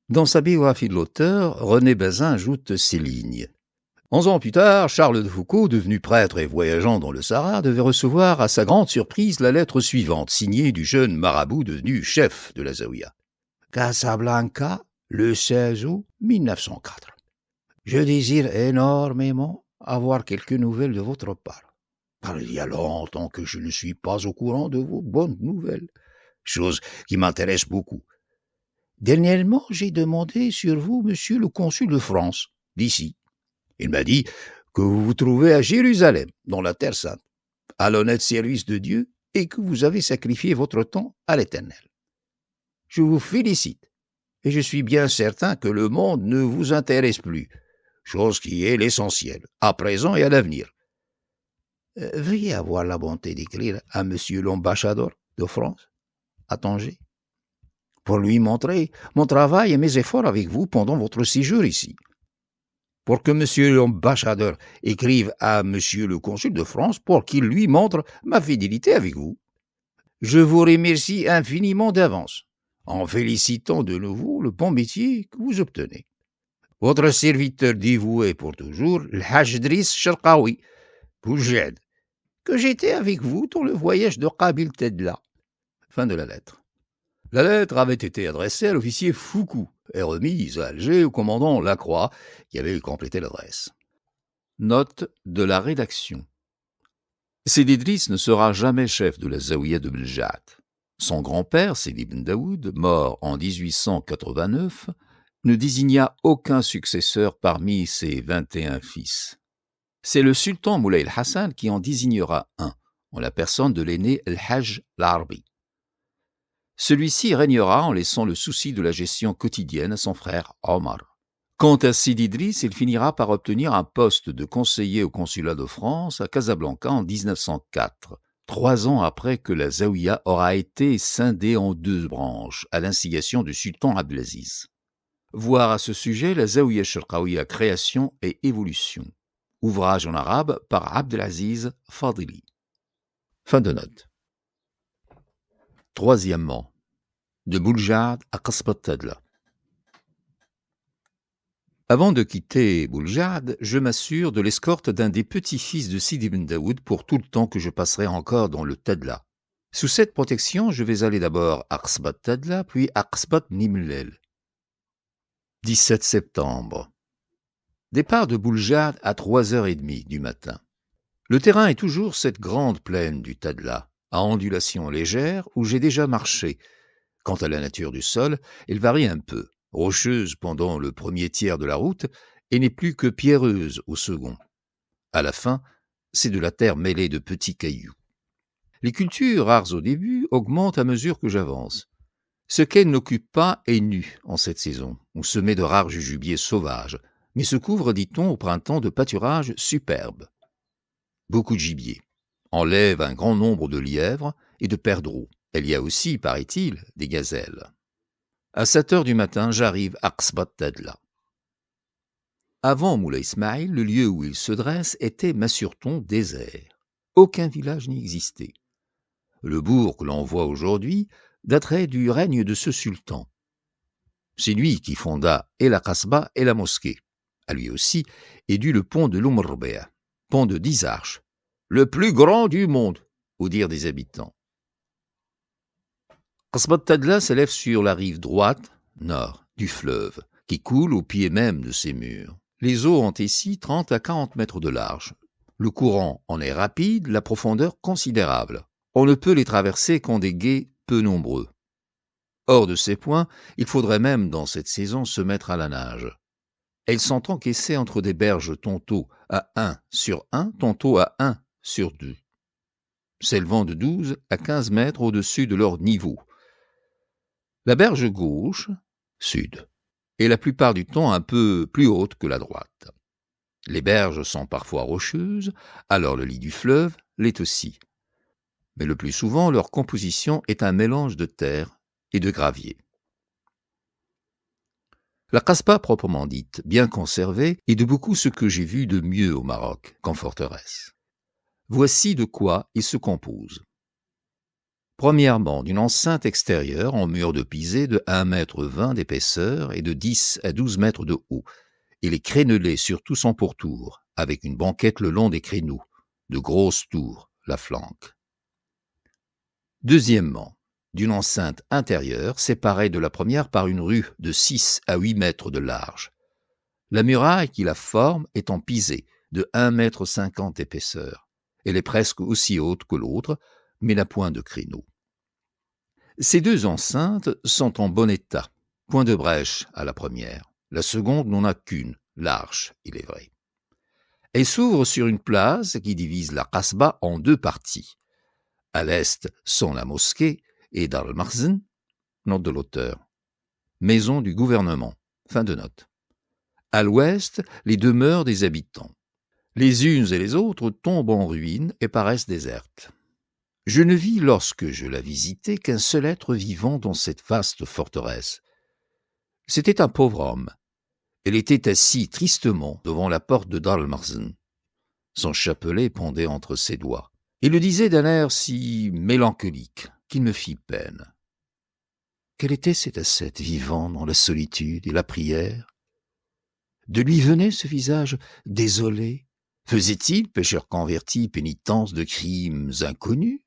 Dans sa biographie de l'auteur, René Bazin ajoute ces lignes. 11 ans plus tard, Charles de Foucauld, devenu prêtre et voyageant dans le Sahara, devait recevoir à sa grande surprise la lettre suivante, signée du jeune marabout devenu chef de la Zaouïa. Casablanca, le 16 août 1904. Je désire énormément avoir quelques nouvelles de votre part. Car il y a longtemps que je ne suis pas au courant de vos bonnes nouvelles. chose qui m'intéresse beaucoup. Dernièrement, j'ai demandé sur vous, monsieur le consul de France, d'ici. Il m'a dit que vous vous trouvez à Jérusalem, dans la Terre sainte, à l'honnête service de Dieu, et que vous avez sacrifié votre temps à l'Éternel. Je vous félicite, et je suis bien certain que le monde ne vous intéresse plus, chose qui est l'essentiel, à présent et à l'avenir. Veuillez avoir la bonté d'écrire à monsieur l'ambassadeur de France, à Tanger, pour lui montrer mon travail et mes efforts avec vous pendant votre séjour ici. Pour que monsieur l'ambassadeur écrive à monsieur le consul de France pour qu'il lui montre ma fidélité avec vous. Je vous remercie infiniment d'avance, en félicitant de nouveau le bon métier que vous obtenez. Votre serviteur dévoué pour toujours, le Hajj Driss Sharqawi, Boujad, que j'étais avec vous dans le voyage de Qabil Tedla. Fin de la lettre. La lettre avait été adressée à l'officier Foucault et remise à Alger au commandant Lacroix, qui avait complété l'adresse. Note de la rédaction. Sidi Idriss ne sera jamais chef de la Zaouïa de Buljat. Son grand-père, Sidi ibn Daoud, mort en 1889, ne désigna aucun successeur parmi ses 21 fils. C'est le sultan Moulay el-Hassan qui en désignera un, en la personne de l'aîné El-Hajj l'Arbi. Celui-ci régnera en laissant le souci de la gestion quotidienne à son frère Omar. Quant à Sidi Idriss, il finira par obtenir un poste de conseiller au consulat de France à Casablanca en 1904, 3 ans après que la Zaouïa aura été scindée en 2 branches, à l'instigation du sultan Abdelaziz. Voir à ce sujet la Zaouïa Sharqawiya création et évolution. Ouvrage en arabe par Abdelaziz Fadili. Fin de note. Troisièmement, de Bouljad à Qasbat Tadla. Avant de quitter Bouljad, je m'assure de l'escorte d'un des petits-fils de Sidi ibn Daoud pour tout le temps que je passerai encore dans le Tadla. Sous cette protection, je vais aller d'abord à Qasbat Tadla, puis à Qasbat Nimlel. 17 septembre. Départ de Bouljad à 3h30 du matin. Le terrain est toujours cette grande plaine du Tadla, à ondulation légère, où j'ai déjà marché. Quant à la nature du sol, elle varie un peu, rocheuse pendant le premier tiers de la route et n'est plus que pierreuse au second. À la fin, c'est de la terre mêlée de petits cailloux. Les cultures, rares au début, augmentent à mesure que j'avance. Ce qu'elle n'occupe pas est nu en cette saison, où se met de rares jujubiers sauvages, mais se couvre, dit-on, au printemps de pâturages superbes. Beaucoup de gibier. Enlève un grand nombre de lièvres et de perdreaux. Il y a aussi, paraît-il, des gazelles. À 7h du matin, j'arrive à Qasbat Tadla. Avant Moulay Ismaïl, le lieu où il se dresse était, m'assure-t-on, désert. Aucun village n'y existait. Le bourg que l'on voit aujourd'hui daterait du règne de ce sultan. C'est lui qui fonda et la Kasbah et la mosquée. À lui aussi est dû le pont de l'Umrbea, pont de 10 arches, le plus grand du monde, au dire des habitants. Qasbat Tadla s'élève sur la rive droite, nord, du fleuve, qui coule au pied même de ses murs. Les eaux ont ici 30 à 40 mètres de large. Le courant en est rapide, la profondeur considérable. On ne peut les traverser qu'en des gués peu nombreux. Hors de ces points, il faudrait même, dans cette saison, se mettre à la nage. Elles sont encaissées entre des berges tantôt à 1 sur 1, tantôt à 1 sur 2, s'élevant de 12 à 15 mètres au-dessus de leur niveau. La berge gauche, sud, est la plupart du temps un peu plus haute que la droite. Les berges sont parfois rocheuses, alors le lit du fleuve l'est aussi. Mais le plus souvent, leur composition est un mélange de terre et de gravier. La Kasbah proprement dite, bien conservée, est de beaucoup ce que j'ai vu de mieux au Maroc qu'en forteresse. Voici de quoi il se compose. Premièrement, d'une enceinte extérieure en mur de pisé de 1,20 m d'épaisseur et de 10 à 12 mètres de haut, et les crénelés sur tout son pourtour, avec une banquette le long des créneaux, de grosses tours la flanquent. Deuxièmement, d'une enceinte intérieure séparée de la première par une rue de 6 à 8 mètres de large. La muraille qui la forme est en pisé de 1,50 m d'épaisseur. Elle est presque aussi haute que l'autre, mais n'a point de créneaux. Ces deux enceintes sont en bon état. Point de brèche à la première. La seconde n'en a qu'une, l'arche, il est vrai. Elle s'ouvre sur une place qui divise la Kasbah en deux parties. À l'est sont la mosquée et Dar al-Makhzen, note de l'auteur. Maison du gouvernement, fin de note. À l'ouest, les demeures des habitants. Les unes et les autres tombent en ruine et paraissent désertes. Je ne vis, lorsque je la visitai, qu'un seul être vivant dans cette vaste forteresse. C'était un pauvre homme. Il était assis tristement devant la porte de Dar al-Makhzen. Son chapelet pendait entre ses doigts. Il le disait d'un air si mélancolique qu'il me fit peine. Quel était cet ascète vivant dans la solitude et la prière? De lui venait ce visage désolé? Faisait-il, pécheur converti, pénitence de crimes inconnus?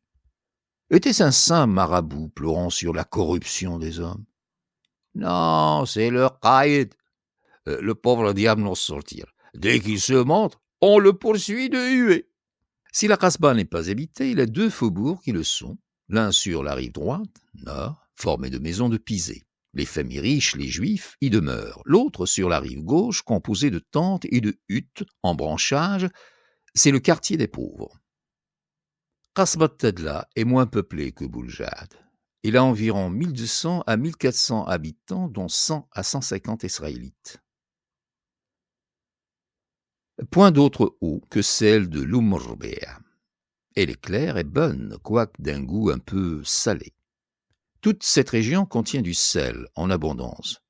Était-ce un saint marabout pleurant sur la corruption des hommes? Non, c'est le caïd. Le pauvre diable n'ose sortir. Dès qu'il se montre, on le poursuit de huée. Si la Kasbah n'est pas habitée, il y a deux faubourgs qui le sont, l'un sur la rive droite, nord, formé de maisons de pisé. Les familles riches, les juifs, y demeurent. L'autre sur la rive gauche, composé de tentes et de huttes en branchage, c'est le quartier des pauvres. Kasbah Tadla est moins peuplé que Bouljad. Il a environ 1200 à 1400 habitants, dont 100 à 150 Israélites. Point d'autre eau que celle de l'Oumrbea. Elle est claire et bonne, quoique d'un goût un peu salé. Toute cette région contient du sel en abondance.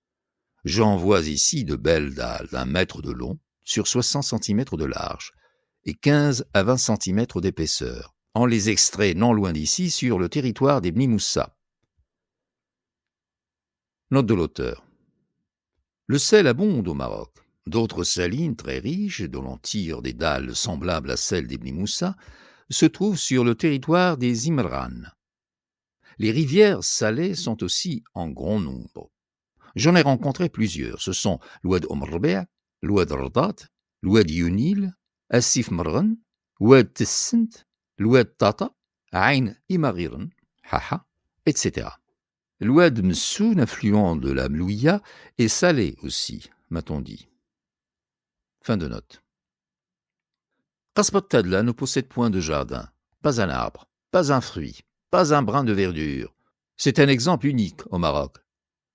J'en vois ici de belles dalles d'1 mètre de long sur 60 cm de large et 15 à 20 cm d'épaisseur. On les extrait non loin d'ici sur le territoire des Bni Moussa. Note de l'auteur. Le sel abonde au Maroc. D'autres salines très riches, dont l'on tire des dalles semblables à celles des Bni Moussa, se trouvent sur le territoire des Imran. Les rivières salées sont aussi en grand nombre. J'en ai rencontré plusieurs. Ce sont l'Oued Omrbea, l'Oued Rdat, l'Oued Yunil, Assif Marran, l'Oued Tessent, l'Oued Tata, Ain Imariran, Haha, etc. L'Oued Msoun, affluent de la Mlouia, est salé aussi, m'a-t-on dit. Fin de note. Kasbah Tadla ne possède point de jardin, pas un arbre, pas un fruit, pas un brin de verdure. C'est un exemple unique au Maroc.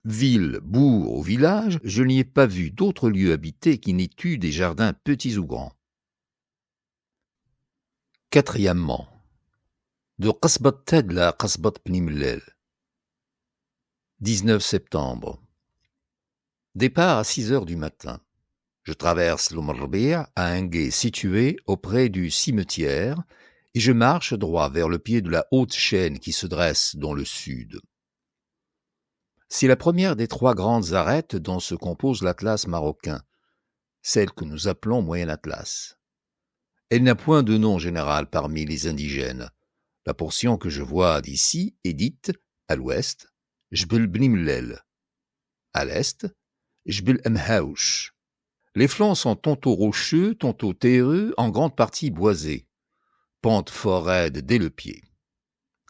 Ville, bourg ou village, je n'y ai pas vu d'autres lieux habités qui n'aient eu des jardins petits ou grands. Quatrièmement, de Kasbah Tadla à Kasbah Bni Mellel. 19 septembre. Départ à 6 heures du matin. Je traverse l'Oumrbea à un gué situé auprès du cimetière et je marche droit vers le pied de la haute chaîne qui se dresse dans le sud. C'est la première des 3 grandes arêtes dont se compose l'Atlas marocain, celle que nous appelons Moyen Atlas. Elle n'a point de nom général parmi les indigènes. La portion que je vois d'ici est dite, à l'ouest, Jbel Bni Mellel, à l'est, Jbel Mhaouch. Les flancs sont tantôt rocheux, tantôt terreux, en grande partie boisés. Pente fort raide dès le pied.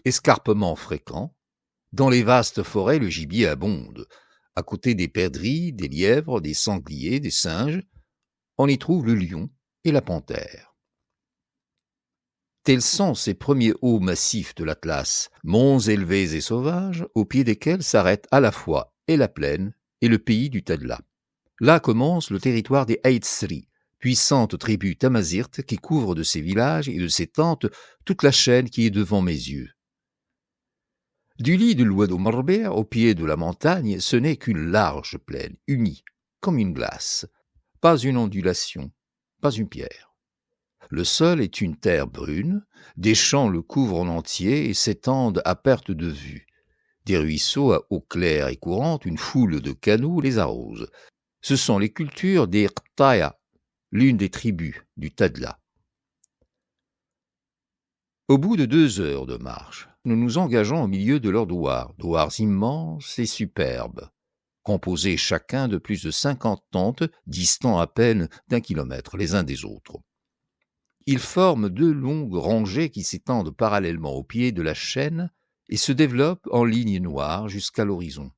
Escarpements fréquents. Dans les vastes forêts, le gibier abonde. À côté des perdrix, des lièvres, des sangliers, des singes, on y trouve le lion et la panthère. Tels sont ces premiers hauts massifs de l'Atlas, monts élevés et sauvages, au pied desquels s'arrêtent à la fois et la plaine et le pays du Tadla. Là commence le territoire des Aïtsri, puissante tribu tamazirte qui couvre de ses villages et de ses tentes toute la chaîne qui est devant mes yeux. Du lit de l'Oued Omrbea au pied de la montagne, ce n'est qu'une large plaine, unie, comme une glace. Pas une ondulation, pas une pierre. Le sol est une terre brune, des champs le couvrent en entier et s'étendent à perte de vue. Des ruisseaux à eau claire et courante, une foule de canaux les arrosent. Ce sont les cultures des Qtaya, l'une des tribus du Tadla. Au bout de 2 heures de marche, nous nous engageons au milieu de leurs douars immenses et superbes, composés chacun de plus de 50 tentes, distants à peine d'1 kilomètre les uns des autres. Ils forment 2 longues rangées qui s'étendent parallèlement au pied de la chaîne et se développe en ligne noire jusqu'à l'horizon.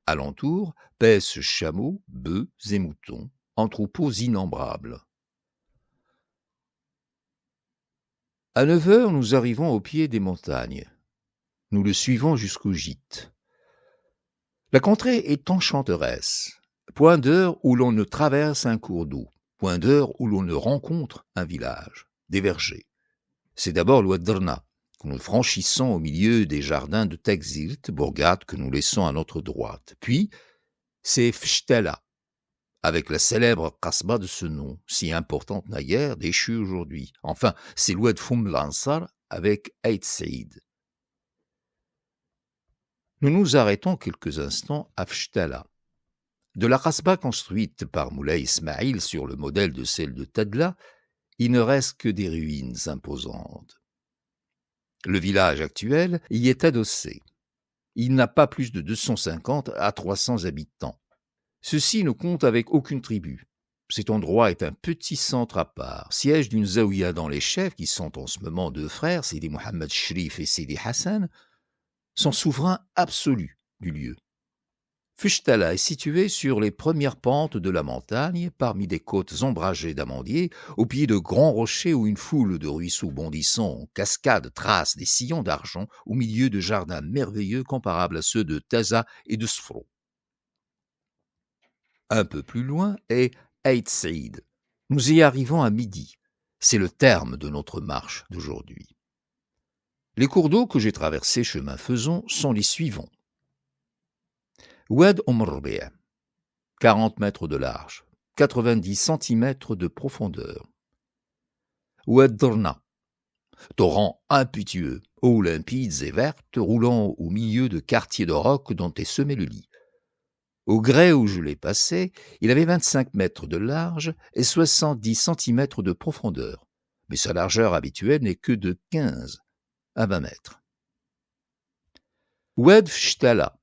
Alentour paissent chameaux, bœufs et moutons, en troupeaux innombrables. À 9 heures, nous arrivons au pied des montagnes. Nous le suivons jusqu'au gîte. La contrée est enchanteresse. Point d'heure où l'on ne traverse un cours d'eau. Point d'heure où l'on ne rencontre un village, des vergers. C'est d'abord l'Oued Drna, que nous franchissons au milieu des jardins de Tekzirt, bourgade que nous laissons à notre droite. Puis, c'est Fshtela, avec la célèbre Kasbah de ce nom, si importante naguère, déchue aujourd'hui. Enfin, c'est l'Oued Foumlansar avec Aït Saïd. Nous nous arrêtons quelques instants à Fshtela. De la Kasbah construite par Moulay Ismaïl sur le modèle de celle de Tadla, il ne reste que des ruines imposantes. Le village actuel y est adossé. Il n'a pas plus de 250 à 300 habitants. Ceux-ci ne comptent avec aucune tribu. Cet endroit est un petit centre à part, siège d'une zaouïa dont les chefs, qui sont en ce moment deux frères, Sidi Mohamed Shrif et Sidi Hassan, sont souverains absolus du lieu. Fshtela est situé sur les premières pentes de la montagne, parmi des côtes ombragées d'amandiers, au pied de grands rochers où une foule de ruisseaux bondissants en cascades trace des sillons d'argent au milieu de jardins merveilleux comparables à ceux de Taza et de Sfro. Un peu plus loin est Aït Saïd. Nous y arrivons à midi. C'est le terme de notre marche d'aujourd'hui. Les cours d'eau que j'ai traversés chemin faisant sont les suivants. Oued Rbi'a, 40 mètres de large, 90 cm de profondeur. Oued Drna, torrent impétueux, eaux limpides et vertes roulant au milieu de quartiers de roc dont est semé le lit. Au gré où je l'ai passé, il avait 25 mètres de large et 70 cm de profondeur, mais sa largeur habituelle n'est que de 15 à 20 mètres. Oued Fshtela,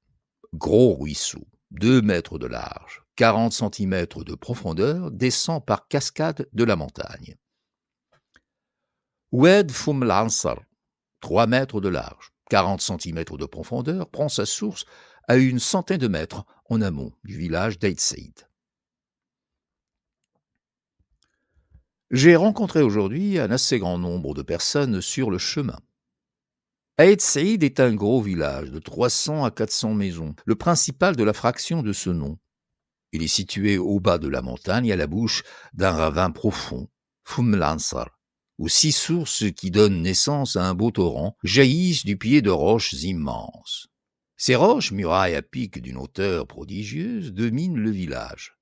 gros ruisseau, 2 mètres de large, 40 cm de profondeur, descend par cascade de la montagne. Oued Foumlansar, 3 mètres de large, 40 cm de profondeur, prend sa source à une centaine de mètres en amont du village d'Aït Saïd. J'ai rencontré aujourd'hui un assez grand nombre de personnes sur le chemin. Aït Saïd est un gros village de 300 à 400 maisons, le principal de la fraction de ce nom. Il est situé au bas de la montagne, à la bouche d'un ravin profond, Foumlansar, où 6 sources qui donnent naissance à un beau torrent jaillissent du pied de roches immenses. Ces roches, murailles à pic d'une hauteur prodigieuse, dominent le village.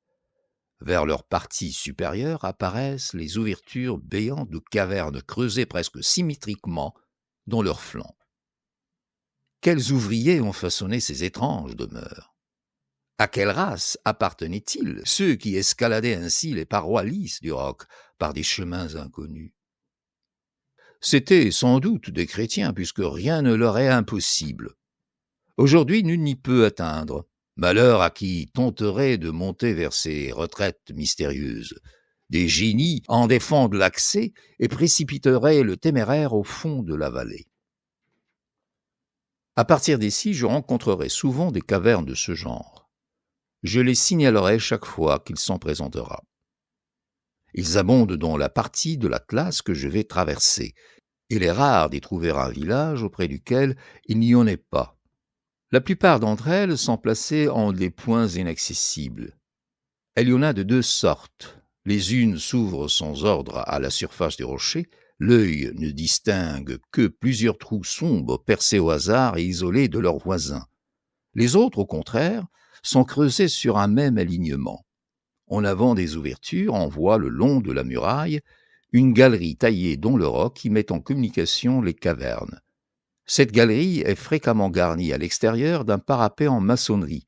Vers leur partie supérieure apparaissent les ouvertures béantes de cavernes creusées presque symétriquement dans leurs flancs. Quels ouvriers ont façonné ces étranges demeures? À quelle race appartenaient-ils, ceux qui escaladaient ainsi les parois lisses du roc par des chemins inconnus? C'étaient sans doute des chrétiens, puisque rien ne leur est impossible. Aujourd'hui, nul n'y peut atteindre. Malheur à qui tenterait de monter vers ces retraites mystérieuses. Des génies en défendent l'accès et précipiteraient le téméraire au fond de la vallée. À partir d'ici, je rencontrerai souvent des cavernes de ce genre. Je les signalerai chaque fois qu'il s'en présentera. Ils abondent dans la partie de l'Atlas que je vais traverser. Il est rare d'y trouver un village auprès duquel il n'y en ait pas. La plupart d'entre elles sont placées en des points inaccessibles. Il y en a de 2 sortes. Les unes s'ouvrent sans ordre à la surface des rochers. L'œil ne distingue que plusieurs trous sombres percés au hasard et isolés de leurs voisins. Les autres, au contraire, sont creusés sur un même alignement. En avant des ouvertures, on voit le long de la muraille une galerie taillée dans le roc qui met en communication les cavernes. Cette galerie est fréquemment garnie à l'extérieur d'un parapet en maçonnerie.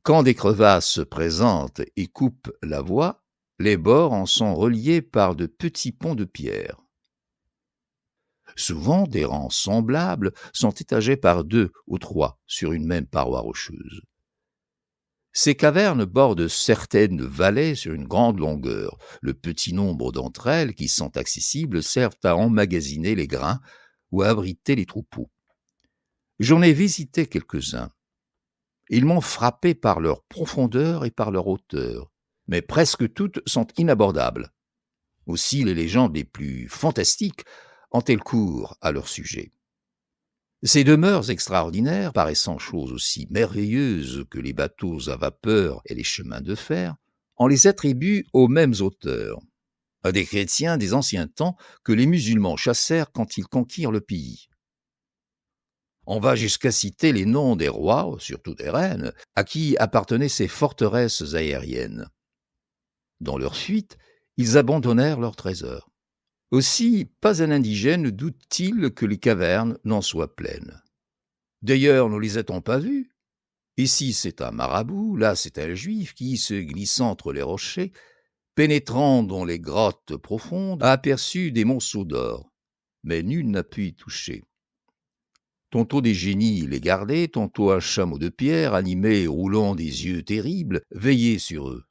Quand des crevasses se présentent et coupent la voie, les bords en sont reliés par de petits ponts de pierre. Souvent, des rangs semblables sont étagés par 2 ou 3 sur une même paroi rocheuse. Ces cavernes bordent certaines vallées sur une grande longueur. Le petit nombre d'entre elles qui sont accessibles servent à emmagasiner les grains ou à abriter les troupeaux. J'en ai visité quelques-uns. Ils m'ont frappé par leur profondeur et par leur hauteur, mais presque toutes sont inabordables. Aussi les légendes les plus fantastiques ont-elles cours à leur sujet. Ces demeures extraordinaires, paraissant choses aussi merveilleuses que les bateaux à vapeur et les chemins de fer, on les attribue aux mêmes auteurs, à des chrétiens des anciens temps que les musulmans chassèrent quand ils conquirent le pays. On va jusqu'à citer les noms des rois, surtout des reines, à qui appartenaient ces forteresses aériennes. Dans leur fuite, ils abandonnèrent leurs trésors. Aussi, pas un indigène ne doute-t-il que les cavernes n'en soient pleines. D'ailleurs, ne les a-t-on pas vues? Ici, c'est un marabout, là, c'est un juif qui, se glissant entre les rochers, pénétrant dans les grottes profondes, a aperçu des monceaux d'or, mais nul n'a pu y toucher. Tantôt des génies les gardaient, tantôt un chameau de pierre, animé et roulant des yeux terribles, veillait sur eux.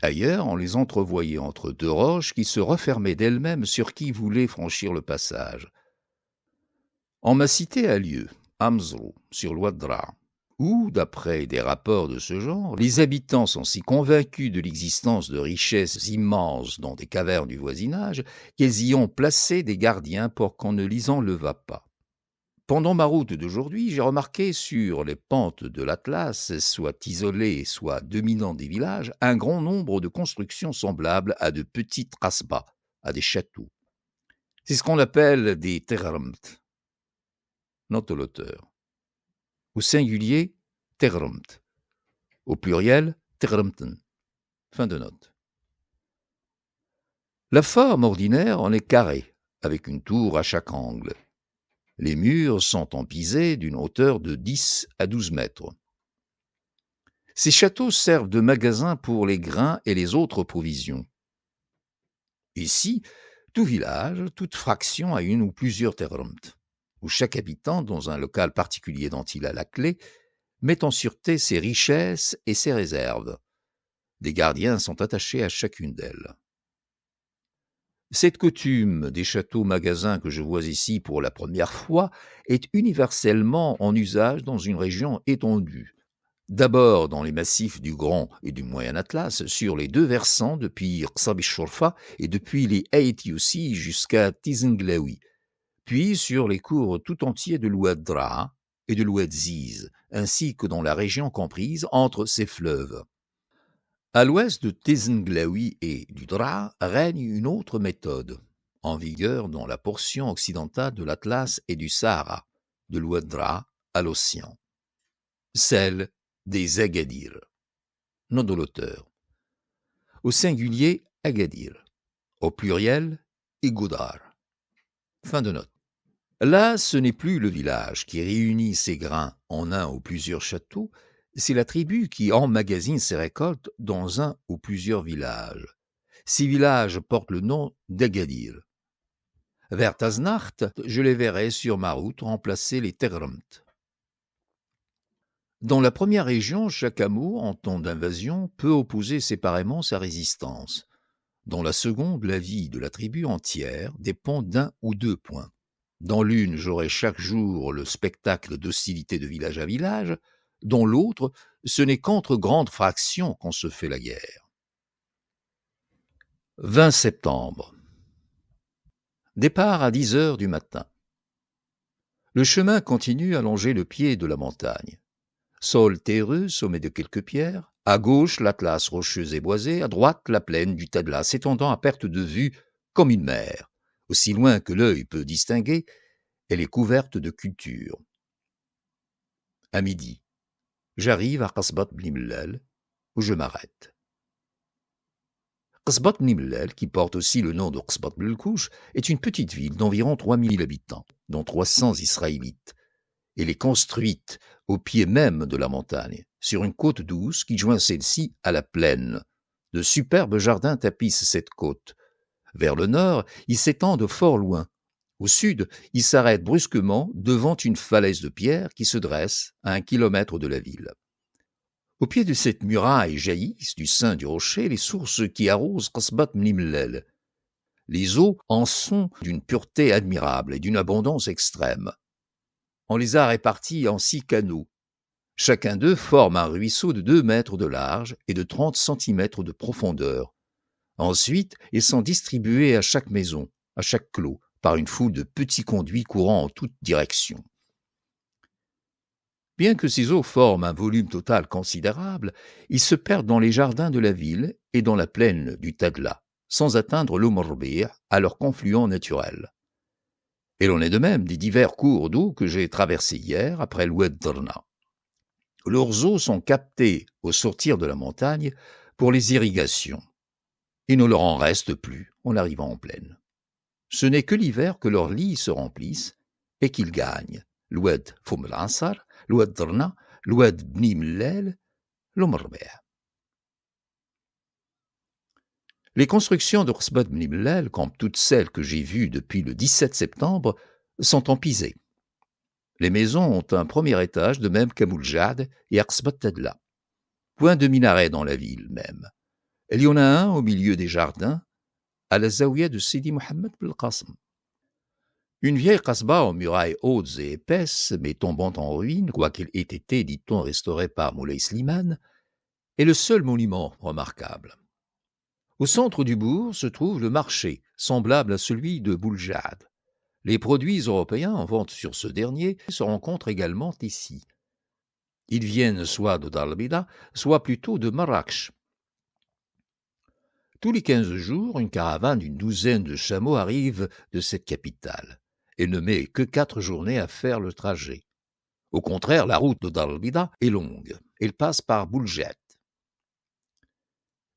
Ailleurs, on les entrevoyait entre deux roches qui se refermaient d'elles-mêmes sur qui voulait franchir le passage. On m'a cité un lieu, Amzrou, sur l'Ouadra, où, d'après des rapports de ce genre, les habitants sont si convaincus de l'existence de richesses immenses dans des cavernes du voisinage qu'ils y ont placé des gardiens pour qu'on ne les enlevât pas. Pendant ma route d'aujourd'hui, j'ai remarqué sur les pentes de l'Atlas, soit isolées, soit dominant des villages, un grand nombre de constructions semblables à de petites rasbas, à des châteaux. C'est ce qu'on appelle des terramt. Note l'auteur. Au singulier, terramt. Au pluriel, terramten. Fin de note. La forme ordinaire en est carrée, avec une tour à chaque angle. Les murs sont en pisé d'une hauteur de 10 à 12 mètres. Ces châteaux servent de magasins pour les grains et les autres provisions. Ici, tout village, toute fraction a une ou plusieurs terramt, où chaque habitant, dans un local particulier dont il a la clé, met en sûreté ses richesses et ses réserves. Des gardiens sont attachés à chacune d'elles. Cette coutume des châteaux-magasins que je vois ici pour la première fois est universellement en usage dans une région étendue. D'abord dans les massifs du Grand et du Moyen Atlas, sur les deux versants depuis Qsab-ish-Shorfa et depuis les Ayt-Youssi jusqu'à Tizenglaoui, puis sur les cours tout entiers de l'Oued Draa et de l'Oued Ziz, ainsi que dans la région comprise entre ces fleuves. À l'ouest de Tizenglaoui et du Draa règne une autre méthode, en vigueur dans la portion occidentale de l'Atlas et du Sahara, de l'Oued Draa à l'océan, celle des Agadir. Nom de l'auteur. Au singulier, Agadir. Au pluriel, Igoudar. Fin de note. Là, ce n'est plus le village qui réunit ses grains en un ou plusieurs châteaux, c'est la tribu qui emmagasine ses récoltes dans un ou plusieurs villages. Ces villages portent le nom d'Agadir. Vers Taznacht, je les verrai sur ma route remplacer les Terramt. Dans la première région, chaque hameau, en temps d'invasion, peut opposer séparément sa résistance. Dans la seconde, la vie de la tribu entière dépend d'un ou deux points. Dans l'une, j'aurai chaque jour le spectacle d'hostilité de village à village. Dans l'autre, ce n'est qu'entre grandes fractions qu'on se fait la guerre. 20 septembre. Départ à 10 heures du matin. Le chemin continue à longer le pied de la montagne. Sol terreux, sommet de quelques pierres, à gauche l'Atlas rocheux et boisé, à droite la plaine du Tadlas s'étendant à perte de vue comme une mer. Aussi loin que l'œil peut distinguer, elle est couverte de cultures. À midi, j'arrive à Qasbat Bnimlel, où je m'arrête. Qasbat Bnimlel, qui porte aussi le nom de Qasbat Belkouch, est une petite ville d'environ 3000 habitants, dont 300 Israélites. Elle est construite au pied même de la montagne, sur une côte douce qui joint celle-ci à la plaine. De superbes jardins tapissent cette côte. Vers le nord, ils s'étendent fort loin. Au sud, ils s'arrêtent brusquement devant une falaise de pierre qui se dresse à 1 kilomètre de la ville. Au pied de cette muraille jaillissent du sein du rocher les sources qui arrosent Qasbat Bnimlel. Les eaux en sont d'une pureté admirable et d'une abondance extrême. On les a répartis en 6 canaux. Chacun d'eux forme un ruisseau de 2 mètres de large et de 30 centimètres de profondeur. Ensuite, ils sont distribués à chaque maison, à chaque clos, par une foule de petits conduits courant en toutes directions. Bien que ces eaux forment un volume total considérable, ils se perdent dans les jardins de la ville et dans la plaine du Tadla, sans atteindre l'Omorbir à leur confluent naturel. Et l'on est de même des divers cours d'eau que j'ai traversés hier après l'Oued Drna. Leurs eaux sont captées au sortir de la montagne pour les irrigations. Il ne leur en reste plus en arrivant en plaine. Ce n'est que l'hiver que leurs lits se remplissent et qu'ils gagnent l'Oued Foum el-Ansar, l'Oued Drna, l'Oued Bni Mellel, l'Omorbir. Les constructions de Rsbat Bni Mellel, comme toutes celles que j'ai vues depuis le 17 septembre, sont en pisé. Les maisons ont un premier étage de même qu'à Bouljad et à Rsbat Tadla. Point de minaret dans la ville même. Il y en a un au milieu des jardins, à la zaouia de Sidi Mohammed Belkacem. Une vieille kasbah aux murailles hautes et épaisses, mais tombant en ruine, quoiqu'elle ait été, dit-on, restaurée par Moulay Slimane, est le seul monument remarquable. Au centre du bourg se trouve le marché, semblable à celui de Bouljad. Les produits européens en vente sur ce dernier se rencontrent également ici. Ils viennent soit de Dalbida, soit plutôt de Marrakech. Tous les 15 jours, une caravane d'une douzaine de chameaux arrive de cette capitale. Elle ne met que 4 journées à faire le trajet. Au contraire, la route de Dalbida est longue. Elle passe par Bouljad.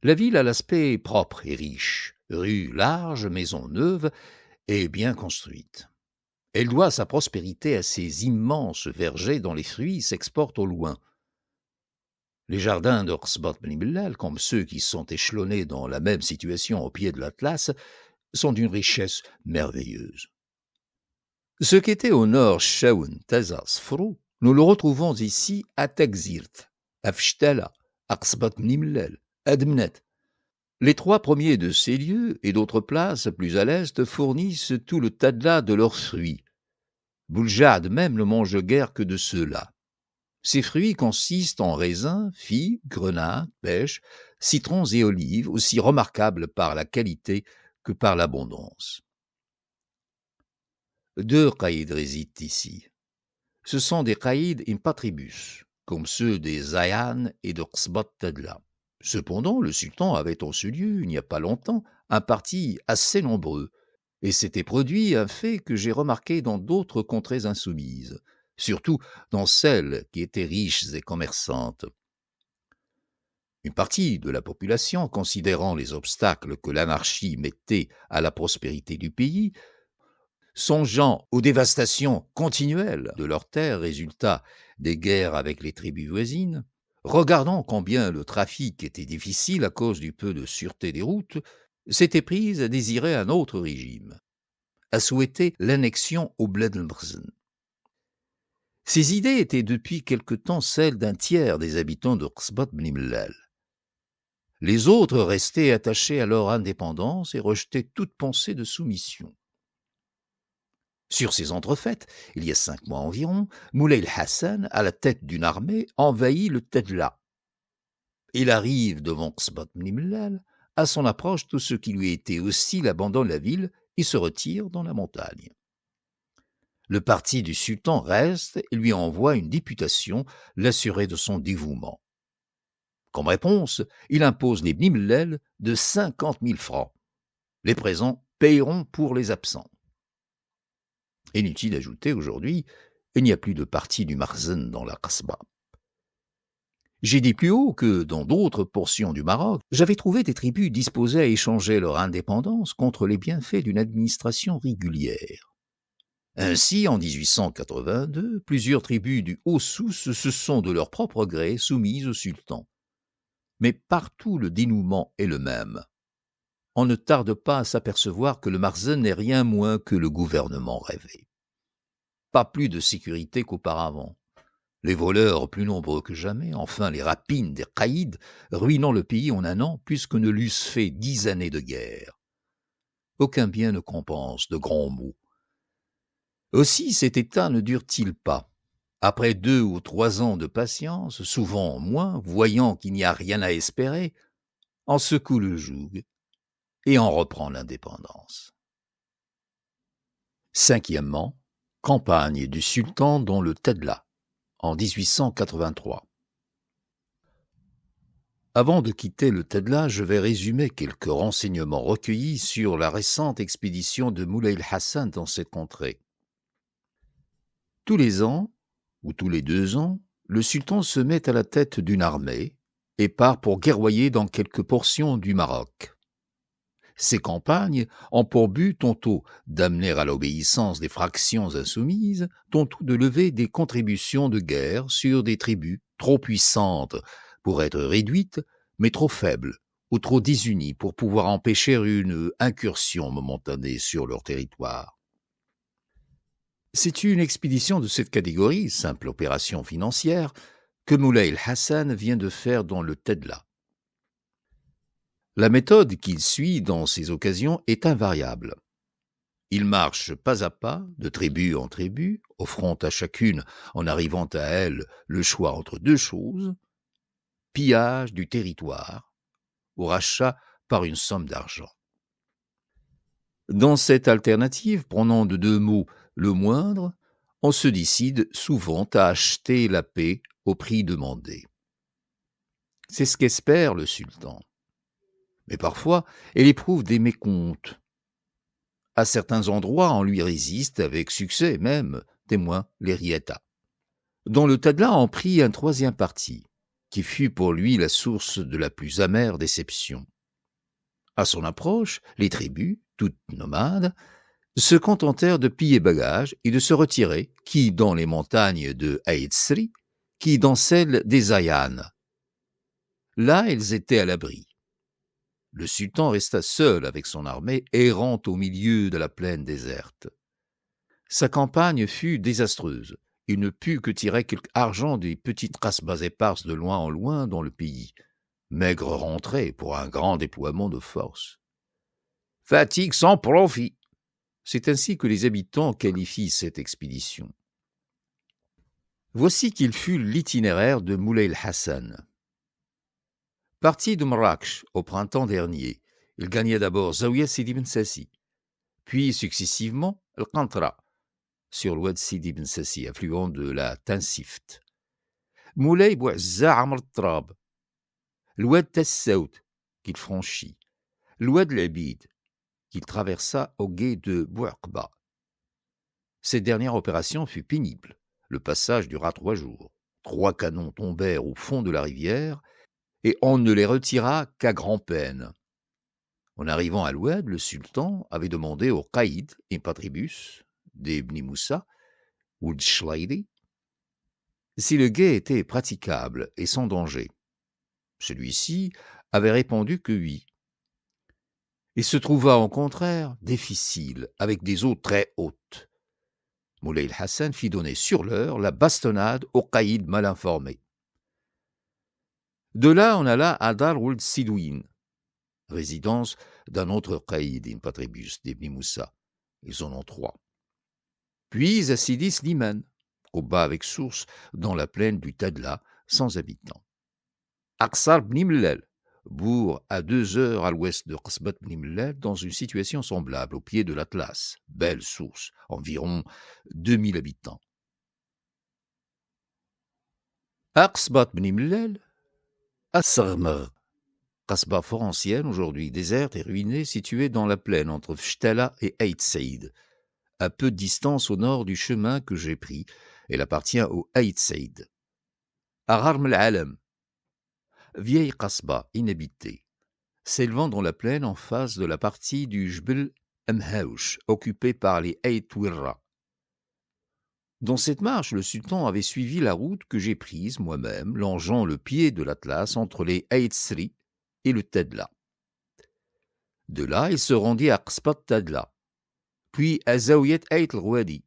La ville a l'aspect propre et riche. Rues larges, maisons neuves et bien construites. Elle doit sa prospérité à ces immenses vergers dont les fruits s'exportent au loin. Les jardins de Rsbat Bni Mellel, comme ceux qui sont échelonnés dans la même situation au pied de l'Atlas, sont d'une richesse merveilleuse. Ce qu'était au nord Chaoun, Taza, Sfrou, nous le retrouvons ici à Takzirt, à Fchtala, à Rsbat Bni Mellel, à Dmnet. Les 3 premiers de ces lieux et d'autres places plus à l'est fournissent tout le Tadla de leurs fruits. Bouljad même ne mange guère que de ceux-là. Ces fruits consistent en raisins, figues, grenades, pêches, citrons et olives, aussi remarquables par la qualité que par l'abondance. 2 caïds résident ici. Ce sont des caïds in patribus, comme ceux des Zayan et de Rsbat Tadla. Cependant, le sultan avait en ce lieu, il n'y a pas longtemps, un parti assez nombreux, et s'était produit un fait que j'ai remarqué dans d'autres contrées insoumises, surtout dans celles qui étaient riches et commerçantes. Une partie de la population, considérant les obstacles que l'anarchie mettait à la prospérité du pays, songeant aux dévastations continuelles de leurs terres, résultat des guerres avec les tribus voisines, regardant combien le trafic était difficile à cause du peu de sûreté des routes, s'était prise à désirer un autre régime, à souhaiter l'annexion au Bled el-Mrzen. Ces idées étaient depuis quelque temps celles d'un tiers des habitants de Rsbat Bni Mellel. Les autres restaient attachés à leur indépendance et rejetaient toute pensée de soumission. Sur ces entrefaites, il y a 5 mois environ, Moulay el-Hassan, à la tête d'une armée, envahit le Tadla. Il arrive devant Rsbat Bni Mellel. À son approche, tous ceux qui lui étaient hostiles abandonnent la ville et se retirent dans la montagne. Le parti du sultan reste et lui envoie une députation l'assurer de son dévouement. Comme réponse, il impose les Bni Mellel de 50 000 francs. Les présents payeront pour les absents. Inutile d'ajouter, aujourd'hui, il n'y a plus de parti du Marzen dans la Kasbah. J'ai dit plus haut que, dans d'autres portions du Maroc, j'avais trouvé des tribus disposées à échanger leur indépendance contre les bienfaits d'une administration régulière. Ainsi, en 1882, plusieurs tribus du Haut-Souss se sont de leur propre gré soumises au sultan. Mais partout le dénouement est le même. On ne tarde pas à s'apercevoir que le Marzen n'est rien moins que le gouvernement rêvé. Pas plus de sécurité qu'auparavant. Les voleurs plus nombreux que jamais, enfin les rapines des caïds, ruinant le pays en un an plus que ne l'eussent fait 10 années de guerre. Aucun bien ne compense de grands maux. Aussi cet état ne dure-t-il pas. Après 2 ou 3 ans de patience, souvent moins, voyant qu'il n'y a rien à espérer, on secoue le joug et on reprend l'indépendance. Cinquièmement, campagne du sultan dans le Tedla, en 1883. Avant de quitter le Tedla, je vais résumer quelques renseignements recueillis sur la récente expédition de Moulay Hassan dans cette contrée. Tous les ans, ou tous les 2 ans, le sultan se met à la tête d'une armée et part pour guerroyer dans quelques portions du Maroc. Ces campagnes ont pour but tantôt d'amener à l'obéissance des fractions insoumises, tantôt de lever des contributions de guerre sur des tribus trop puissantes pour être réduites, mais trop faibles ou trop désunies pour pouvoir empêcher une incursion momentanée sur leur territoire. C'est une expédition de cette catégorie, simple opération financière, que Moulay Hassan vient de faire dans le Tedla. La méthode qu'il suit dans ces occasions est invariable. Il marche pas à pas, de tribu en tribu, offrant à chacune, en arrivant à elle, le choix entre 2 choses, pillage du territoire ou rachat par une somme d'argent. Dans cette alternative, prenant de 2 mots le moindre, on se décide souvent à acheter la paix au prix demandé. C'est ce qu'espère le sultan. Mais parfois, elle éprouve des mécomptes. À certains endroits, on lui résiste avec succès même, témoin les Rieta. Dans le Tadla, on prit un 3e parti, qui fut pour lui la source de la plus amère déception. À son approche, les tribus, toutes nomades, se contentèrent de piller bagages et de se retirer, qui dans les montagnes de Haïtsri, qui dans celles des Ayanes. Là, elles étaient à l'abri. Le sultan resta seul avec son armée, errant au milieu de la plaine déserte. Sa campagne fut désastreuse. Il ne put que tirer quelque argent des petites rasbas éparses de loin en loin dans le pays. Maigre rentrée pour un grand déploiement de force. Fatigue sans profit. C'est ainsi que les habitants qualifient cette expédition. Voici qu'il fut l'itinéraire de Moulay Hassan. Parti de Marrakech au printemps dernier, il gagna d'abord Zaouia Sidi Ben Sassi, puis successivement Al-Qantra, sur l'oued Sidi Ben Sassi, affluent de la Tinsift. Moulay Bouazza Amr Trab, l'oued Tessaout, qu'il franchit, l'oued Labid, qu'il traversa au gué de Bouaqba. Cette dernière opération fut pénible. Le passage dura 3 jours. 3 canons tombèrent au fond de la rivière, et on ne les retira qu'à grand-peine. En arrivant à l'oued, le sultan avait demandé au Qaïd Impatribus d'Ibn Moussa, Ould Shlaidi, si le gué était praticable et sans danger. Celui-ci avait répondu que oui. Il se trouva au contraire difficile, avec des eaux très hautes. Moulay Hassan fit donner sur l'heure la bastonnade au Qaïd mal informé. De là, on alla à Dar Ould Sidouin, résidence d'un autre Qaïd Impatribus d'Ibn Moussa. Ils en ont 3. Puis à Sidi Slimane, au bas avec source, dans la plaine du Tadla, sans habitants. Aqsar Bni Mellal, bourg à 2 heures à l'ouest de Qasbat Bni Mellal, dans une situation semblable, au pied de l'Atlas. Belle source, environ 2000 habitants. Qasbat Bni Mellal, As-Sarmar, Qasba fort ancienne, aujourd'hui déserte et ruinée, située dans la plaine entre Fchtala et Aït Saïd, à peu de distance au nord du chemin que j'ai pris. Elle appartient au Aït Saïd. Ararm al-Alam, vieille Qasba inhabitée, s'élevant dans la plaine en face de la partie du Jbel Amhaouch, occupée par les Aït Wirra. Dans cette marche, le sultan avait suivi la route que j'ai prise moi-même, longeant le pied de l'Atlas entre les Aït-Sri et le Tadla. De là, il se rendit à Qasbat Tadla, puis à Zaouiyat Aït al-Rouadi,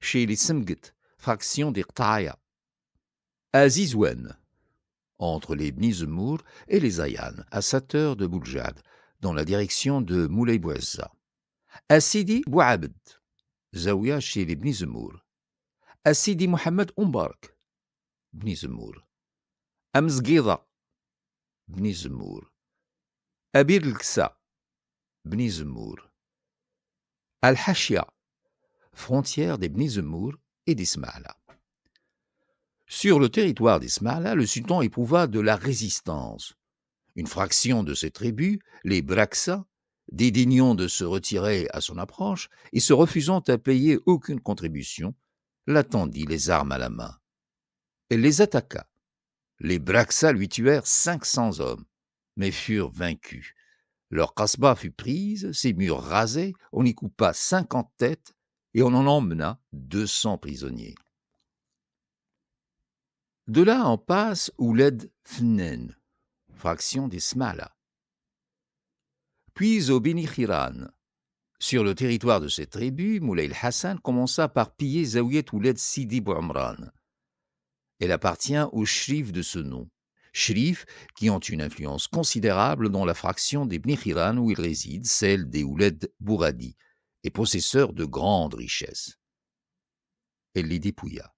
chez les Semget, fraction des Qtaaya, à Zizouane, entre les Bni Zemour et les Ayanes, à 7 heures de Bouljad, dans la direction de Moulay Bouazza, à Sidi Bouabed, زاوية chez les Bni Zemour. Sidi Mohamed Mbarak, Bni Zemour. Amzgida, Bni Zemour. Abir el-Ksa, Bni Zemour. Al-Hashia, frontière des Bni Zemour et d'Ismaïla. Sur le territoire d'Ismaïla, le sultan éprouva de la résistance. Une fraction de ses tribus, les Braksa, dédaignant de se retirer à son approche et se refusant à payer aucune contribution, l'attendit les armes à la main. Elle les attaqua. Les Braksa lui tuèrent 500 hommes, mais furent vaincus. Leur kasbah fut prise, ses murs rasés, on y coupa 50 têtes et on en emmena 200 prisonniers. De là en passe Ouled Fnen, fraction d'Ismaïla. Puis au Beni Khiran. Sur le territoire de cette tribu, Moulay el-Hassan commença par piller Zaouiet Ouled Sidi Bouamran. Elle appartient aux shrifs de ce nom, shrifs qui ont une influence considérable dans la fraction des Beni Khiran où ils résident, celle des Ouled Bouradi, et possesseurs de grandes richesses. Elle les dépouilla.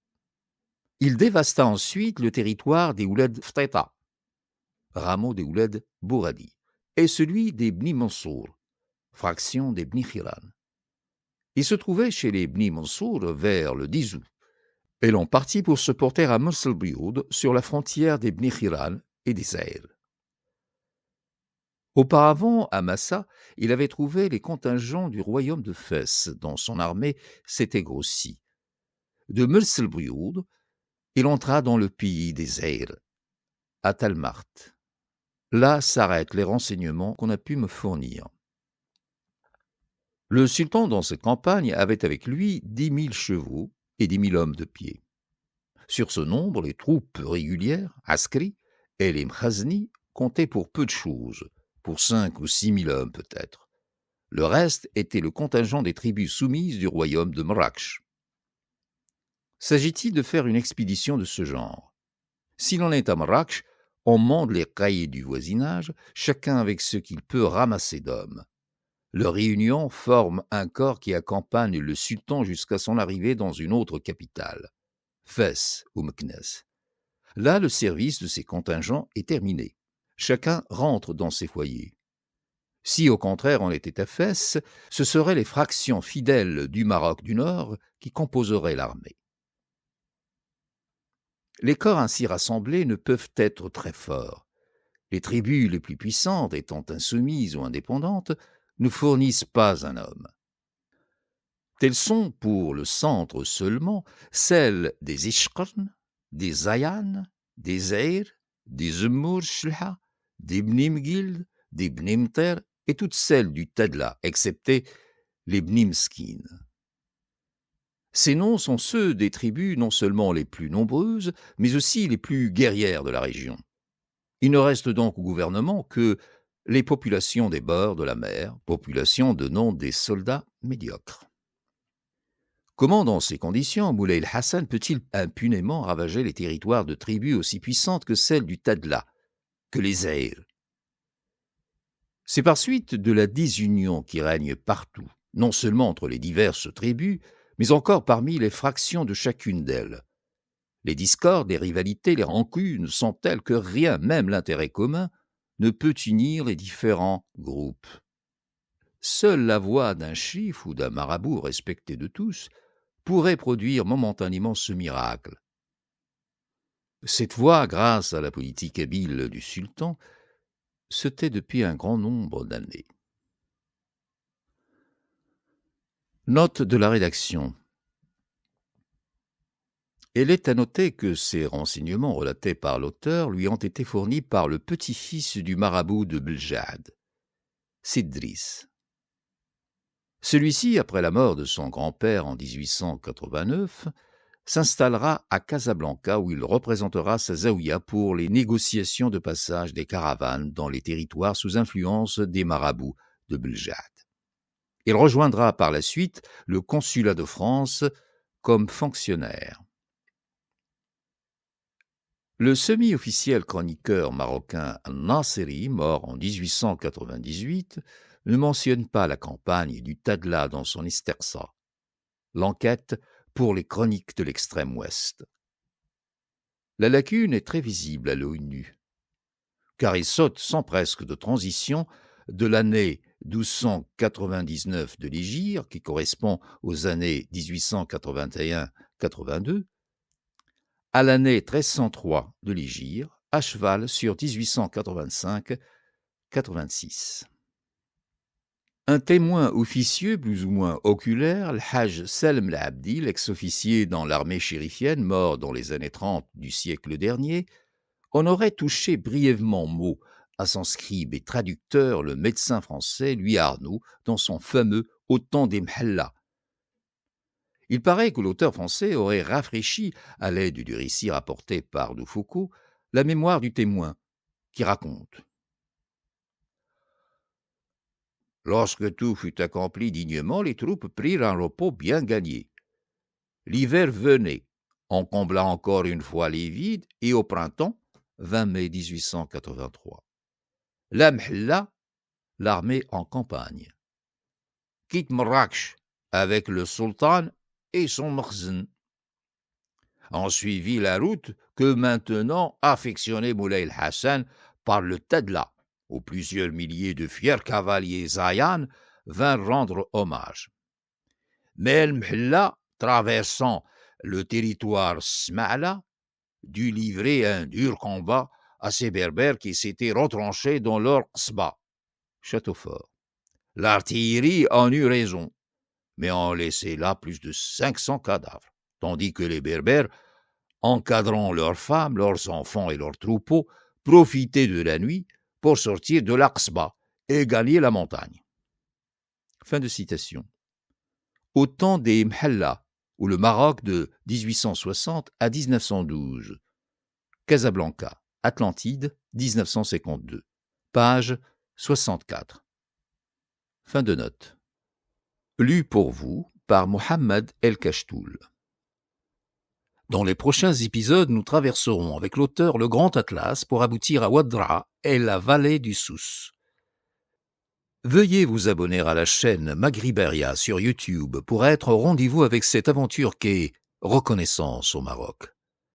Il dévasta ensuite le territoire des Ouled Fteta, rameau des Ouled Bouradi, et celui des Bni Mansour, fraction des Bni Khiran. Il se trouvait chez les Bni Mansour vers le 10 août. Et l'on partit pour se porter à Murselbioud sur la frontière des Bni Khiran et des Zaïr. Auparavant, à Massa, il avait trouvé les contingents du royaume de Fès, dont son armée s'était grossie. De Murselbioud, il entra dans le pays des Zaïr, à Talmart. Là s'arrêtent les renseignements qu'on a pu me fournir. Le sultan, dans cette campagne, avait avec lui 10 000 chevaux et 10 000 hommes de pied. Sur ce nombre, les troupes régulières, Askri et les Mkhazni, comptaient pour peu de choses, pour 5 ou 6 000 hommes peut-être. Le reste était le contingent des tribus soumises du royaume de Mraksh. S'agit-il de faire une expédition de ce genre? Si l'on est à Mraksh, on mande les cahiers du voisinage, chacun avec ce qu'il peut ramasser d'hommes. Leur réunion forme un corps qui accompagne le sultan jusqu'à son arrivée dans une autre capitale, Fès ou Meknès. Là, le service de ces contingents est terminé. Chacun rentre dans ses foyers. Si, au contraire, on était à Fès, ce seraient les fractions fidèles du Maroc du Nord qui composeraient l'armée. Les corps ainsi rassemblés ne peuvent être très forts. Les tribus les plus puissantes, étant insoumises ou indépendantes, ne fournissent pas un homme. Telles sont, pour le centre seulement, celles des Ishqarn, des Zayan, des Zaïr, des Zemour Shlha, des Bni Mgil, des Bni Mter et toutes celles du Tadla, excepté les Bni Mskin. Ces noms sont ceux des tribus non seulement les plus nombreuses, mais aussi les plus guerrières de la région. Il ne reste donc au gouvernement que les populations des bords de la mer, populations de nom des soldats médiocres. Comment, dans ces conditions, Moulay el-Hassan peut-il impunément ravager les territoires de tribus aussi puissantes que celles du Tadla, que les Zaïr? C'est par suite de la désunion qui règne partout, non seulement entre les diverses tribus, mais encore parmi les fractions de chacune d'elles. Les discordes, les rivalités, les rancunes sont telles que rien, même l'intérêt commun, ne peut unir les différents groupes. Seule la voix d'un chiffre ou d'un marabout respecté de tous pourrait produire momentanément ce miracle. Cette voix, grâce à la politique habile du sultan, se tait depuis un grand nombre d'années. Note de la rédaction. Il est à noter que ces renseignements relatés par l'auteur lui ont été fournis par le petit-fils du marabout de Beljad, Sidris. Celui-ci, après la mort de son grand-père en 1889, s'installera à Casablanca où il représentera sa zaouïa pour les négociations de passage des caravanes dans les territoires sous influence des marabouts de Beljad. Il rejoindra par la suite le consulat de France comme fonctionnaire. Le semi-officiel chroniqueur marocain Naseri, mort en 1898, ne mentionne pas la campagne du Tadla dans son Istersa. l'enquête pour les chroniques de l'extrême ouest. La lacune est très visible à l'œil nu, car il saute sans presque de transition de l'année 1299 de l'Hégire, qui correspond aux années 1881-82, à l'année 1303 de l'Hégire, à cheval sur 1885-86. Un témoin officieux, plus ou moins oculaire, le Hajj Salem al-Abdi, l'ex-officier dans l'armée chérifienne, mort dans les années 30 du siècle dernier, en aurait touché brièvement mot à son scribe et traducteur, le médecin français Louis Arnaud, dans son fameux « Au temps des Mhalla ». Il paraît que l'auteur français aurait rafraîchi, à l'aide du récit rapporté par de Foucault, la mémoire du témoin, qui raconte: Lorsque tout fut accompli dignement, les troupes prirent un repos bien gagné. L'hiver venait, on combla encore une fois les vides, et au printemps, 20 mai 1883, la Mhalla, l'armée en campagne, quitte Marrakech avec le sultan et son makhzen. On suivit la route que maintenant affectionnait Moulay el-Hassan par le Tadla, où plusieurs milliers de fiers cavaliers Zayan vinrent rendre hommage. Mais el-Mhalla, traversant le territoire Sma'la, dut livrer un dur combat à ces berbères qui s'étaient retranchés dans leur qsba, château fort. L'artillerie en eut raison, mais on laissait là plus de 500 cadavres, tandis que les berbères, encadrant leurs femmes, leurs enfants et leurs troupeaux, profitaient de la nuit pour sortir de l'Aqsba et gagner la montagne. Fin de citation. Au temps des Mhalla, ou le Maroc de 1860 à 1912. Casablanca, Atlantide, 1952. Page 64. Fin de note. Lu pour vous par Mohammed El-Kachtoul. Dans les prochains épisodes, nous traverserons avec l'auteur le Grand Atlas pour aboutir à Ouadra et la vallée du Souss. Veuillez vous abonner à la chaîne Maghriberia sur YouTube pour être au rendez-vous avec cette aventure qu'est Reconnaissance au Maroc.